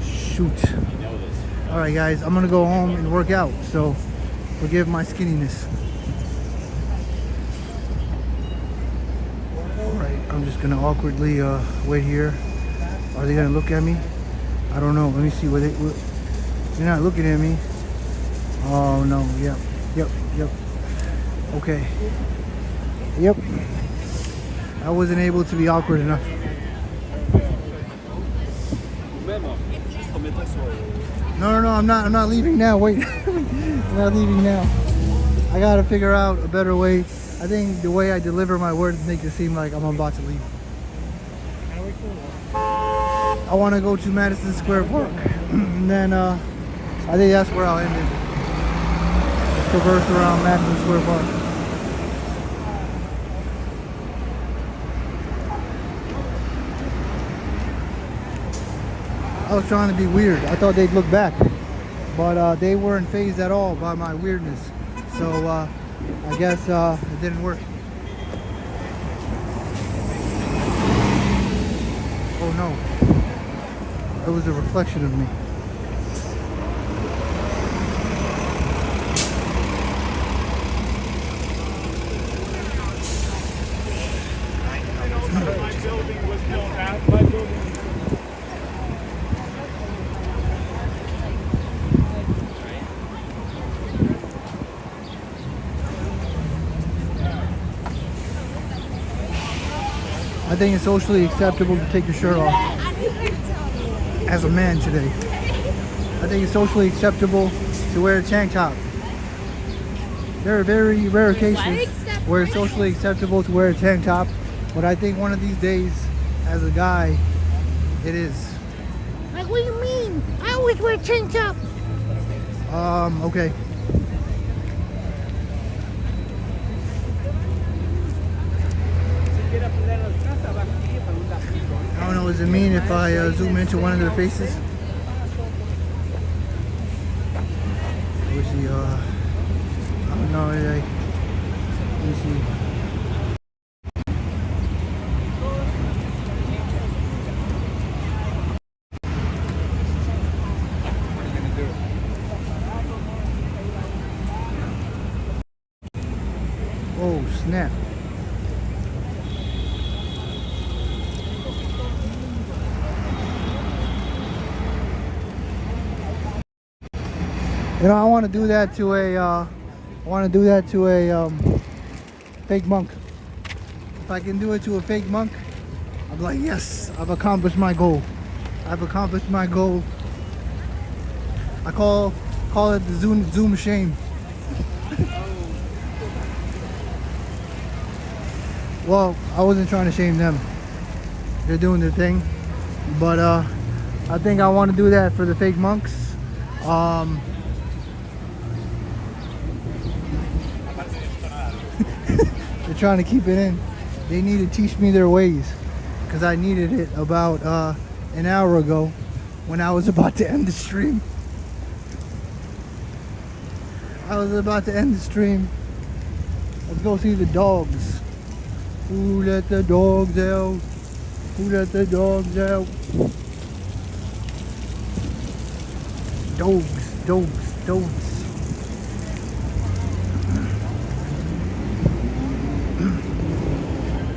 Shoot. Alright guys, I'm gonna go home and work out, so forgive my skinniness. Alright, I'm just gonna awkwardly wait here. Are they gonna look at me? I don't know. Let me see what they're not looking at me. Oh no, yep. Okay. Yep. I wasn't able to be awkward enough. No, I'm not leaving now. Wait. I'm not leaving now. I gotta figure out a better way. I think the way I deliver my words makes it seem like I'm about to leave. I want to go to Madison Square Park, and then I think that's where I'll end it. Traverse around Madison Square Park. I was trying to be weird. I thought they'd look back, but they weren't fazed at all by my weirdness. So I guess it didn't work. Oh no. It was a reflection of me. I think it's socially acceptable to take your shirt off as a man today. I think it's socially acceptable to wear a tank top. There are very rare cases where it's socially acceptable to wear a tank top, but I think one of these days, as a guy, it is. Like, what do you mean? I always wear a tank top. Okay. I don't know, does it mean if I zoom into one of their faces? Let me see, I don't know, like, let me see. Oh, snap. You know, I want to do that to a fake monk. If I can do it to a fake monk, I'm like, yes, I've accomplished my goal. I've accomplished my goal. I call it the Zoom shame. Well, I wasn't trying to shame them. They're doing their thing. But I think I want to do that for the fake monks. They're trying to keep it in. They need to teach me their ways, because I needed it about an hour ago when I was about to end the stream. I was about to end the stream. Let's go see the dogs. Who let the dogs out? Who let the dogs out? Dogs.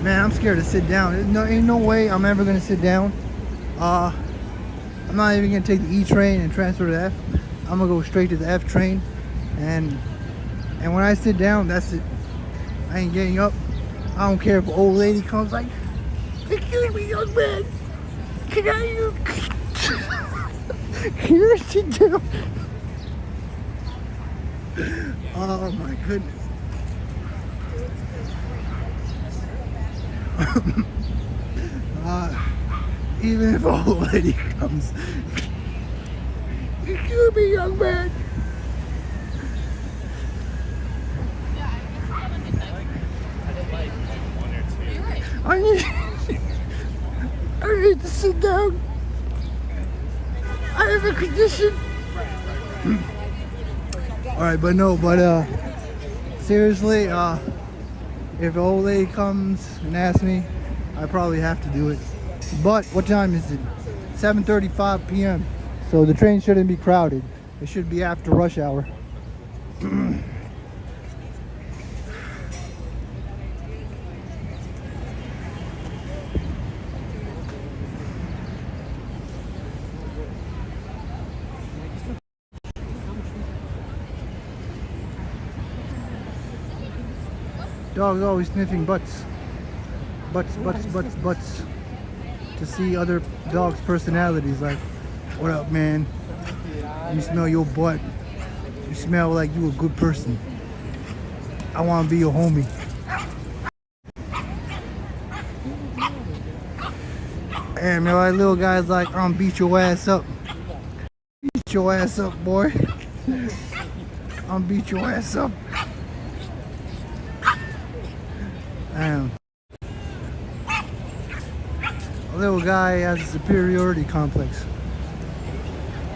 Man, I'm scared to sit down. Ain't no way I'm ever gonna sit down. I'm not even gonna take the E train and transfer to the F. I'm gonna go straight to the F train, and when I sit down, that's it. I ain't getting up. I don't care if an old lady comes like, "Excuse me, young man, can I here sit down?" Oh my goodness. Even if an old lady comes, "Excuse me, young man." I need to sit down. I have a condition. Alright, but seriously, if an old lady comes and asks me, I probably have to do it. But what time is it? 7:35 p.m. So the train shouldn't be crowded. It should be after rush hour. Dogs always sniffing butts. Butts. To see other dogs' personalities, like, "What up, man? You smell your butt. You smell like you a good person. I want to be your homie." And man, like little guys like, "I'm gonna beat your ass up. Beat your ass up, boy. I'm gonna beat your ass up." Damn. A little guy has a superiority complex.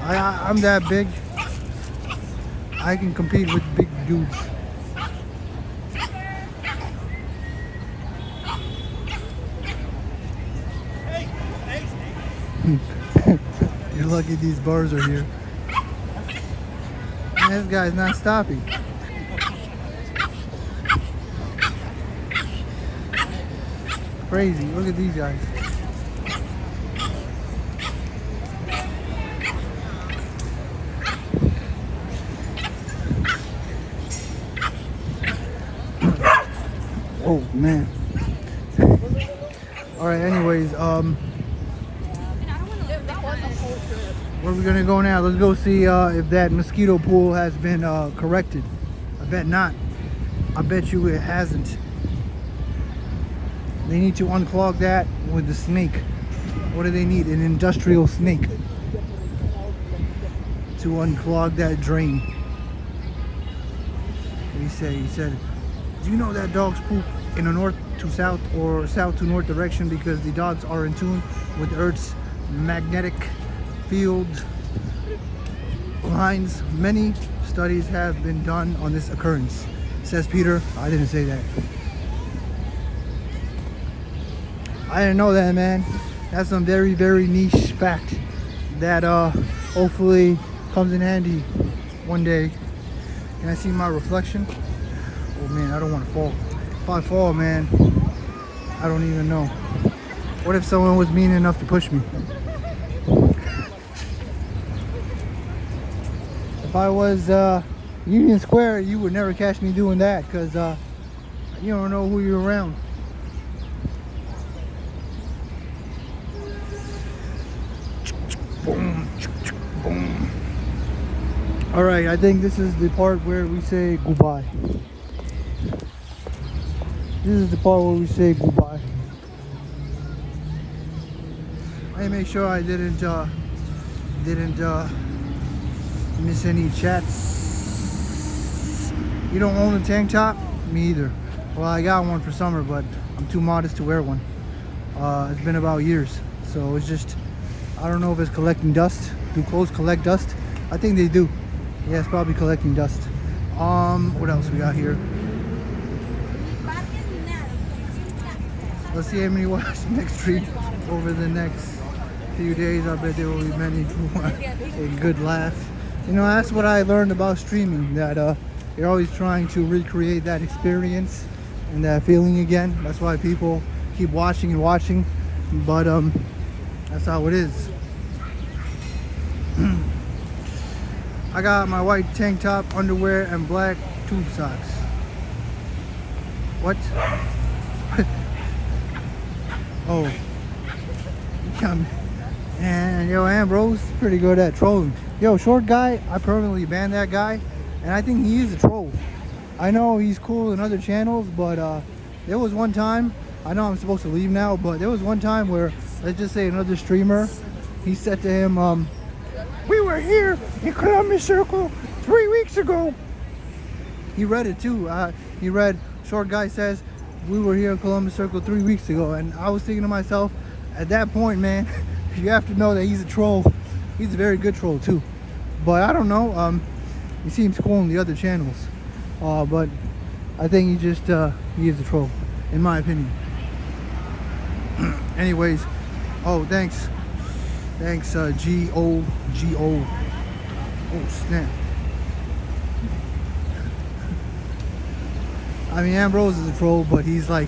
I'm that big. I can compete with big dudes. You're lucky these bars are here. Man, this guy's not stopping. Crazy. Look at these guys. Oh man. Alright, anyways, where are we gonna go now? Let's go see if that mosquito pool has been corrected. I bet not. I bet you it hasn't. They need to unclog that with the snake. What do they need? An industrial snake to unclog that drain. What did he say? He said, "Do you know that dogs poop?" in a north to south or south to north direction because the dogs are in tune with Earth's magnetic field lines. Many studies have been done on this occurrence, says Peter. I didn't say that. I didn't know that, man. That's some very, very niche fact that hopefully comes in handy one day. Can I see my reflection? Oh man, I don't want to fall. If I fall, man, I don't even know. What if someone was mean enough to push me? If I was Union Square, you would never catch me doing that because you don't know who you're around. Boom, boom. All right, I think this is the part where we say goodbye. This is the part where we say goodbye. I make sure I didn't miss any chats. You don't own a tank top? Me either. Well, I got one for summer, but I'm too modest to wear one. It's been about years, so it's just, I don't know if it's collecting dust. Do clothes collect dust? I think they do. Yeah, it's probably collecting dust. What else we got here? Let's see how many watch next stream over the next few days. I bet there will be many who want a good laugh. You know, that's what I learned about streaming, that you're always trying to recreate that experience and that feeling again. That's why people keep watching and watching, but that's how it is. I got my white tank top, underwear, and black tube socks. What? Oh, you come. And yo, Ambrose pretty good at trolling. Yo, short guy, I permanently banned that guy, and I think he is a troll. I know he's cool in other channels, but there was one time, I know I'm supposed to leave now, but there was one time where, let's just say another streamer, he said to him, we were here in Columbus Circle 3 weeks ago. He read it too. He read, short guy says, we were here in Columbus Circle 3 weeks ago. And I was thinking to myself, at that point, man, you have to know that he's a troll. He's a very good troll too. But I don't know, he seems cool in the other channels. But I think he just, he is a troll, in my opinion. Anyways, oh, thanks. Thanks, G-O. Oh, snap. I mean, Ambrose is a troll, but he's like,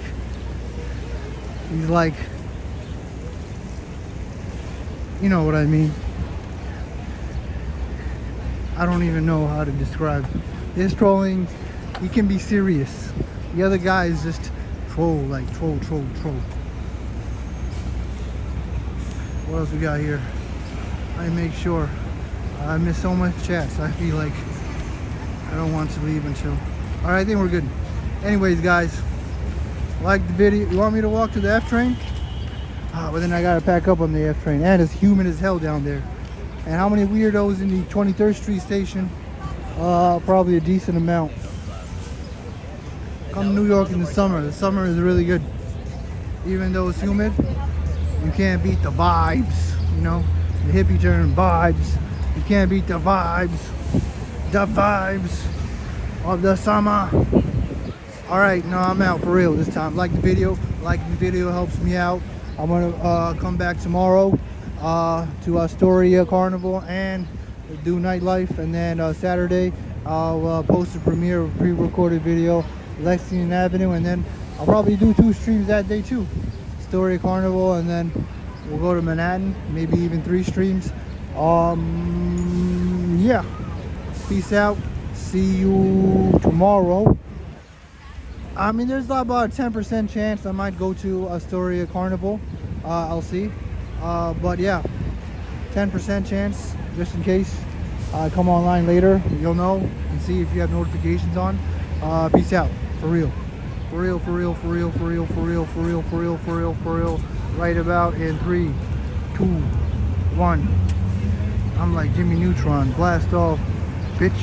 you know what I mean. I don't even know how to describe his trolling. He can be serious. The other guy is just troll, like troll. What else we got here? I make sure. I miss so much chats. I feel like I don't want to leave until. All right, I think we're good. Anyways, guys, like the video. You want me to walk to the F train? But then I gotta pack up on the F train, and it's humid as hell down there. And how many weirdos in the 23rd Street station? Probably a decent amount. Come to New York in the summer. The summer is really good. Even though it's humid, you can't beat the vibes, you know? The hippie term, vibes. You can't beat the vibes. The vibes of the summer. Alright, no, I'm out for real this time. Like the video. Like the video helps me out. I'm gonna come back tomorrow to Astoria Carnival and do nightlife, and then Saturday I'll post a premiere of a pre-recorded video, Lexington Avenue, and then I'll probably do 2 streams that day too. Astoria Carnival, and then we'll go to Manhattan, maybe even 3 streams. Yeah, peace out, see you tomorrow. I mean, there's about a 10% chance I might go to Astoria Carnival. I'll see. But yeah, 10% chance, just in case I come online later. You'll know and see if you have notifications on. Peace out. For real. For real, for real, for real, for real, for real, for real, for real, for real, for real. Right about in 3, 2, 1. I'm like Jimmy Neutron. Blast off, bitch.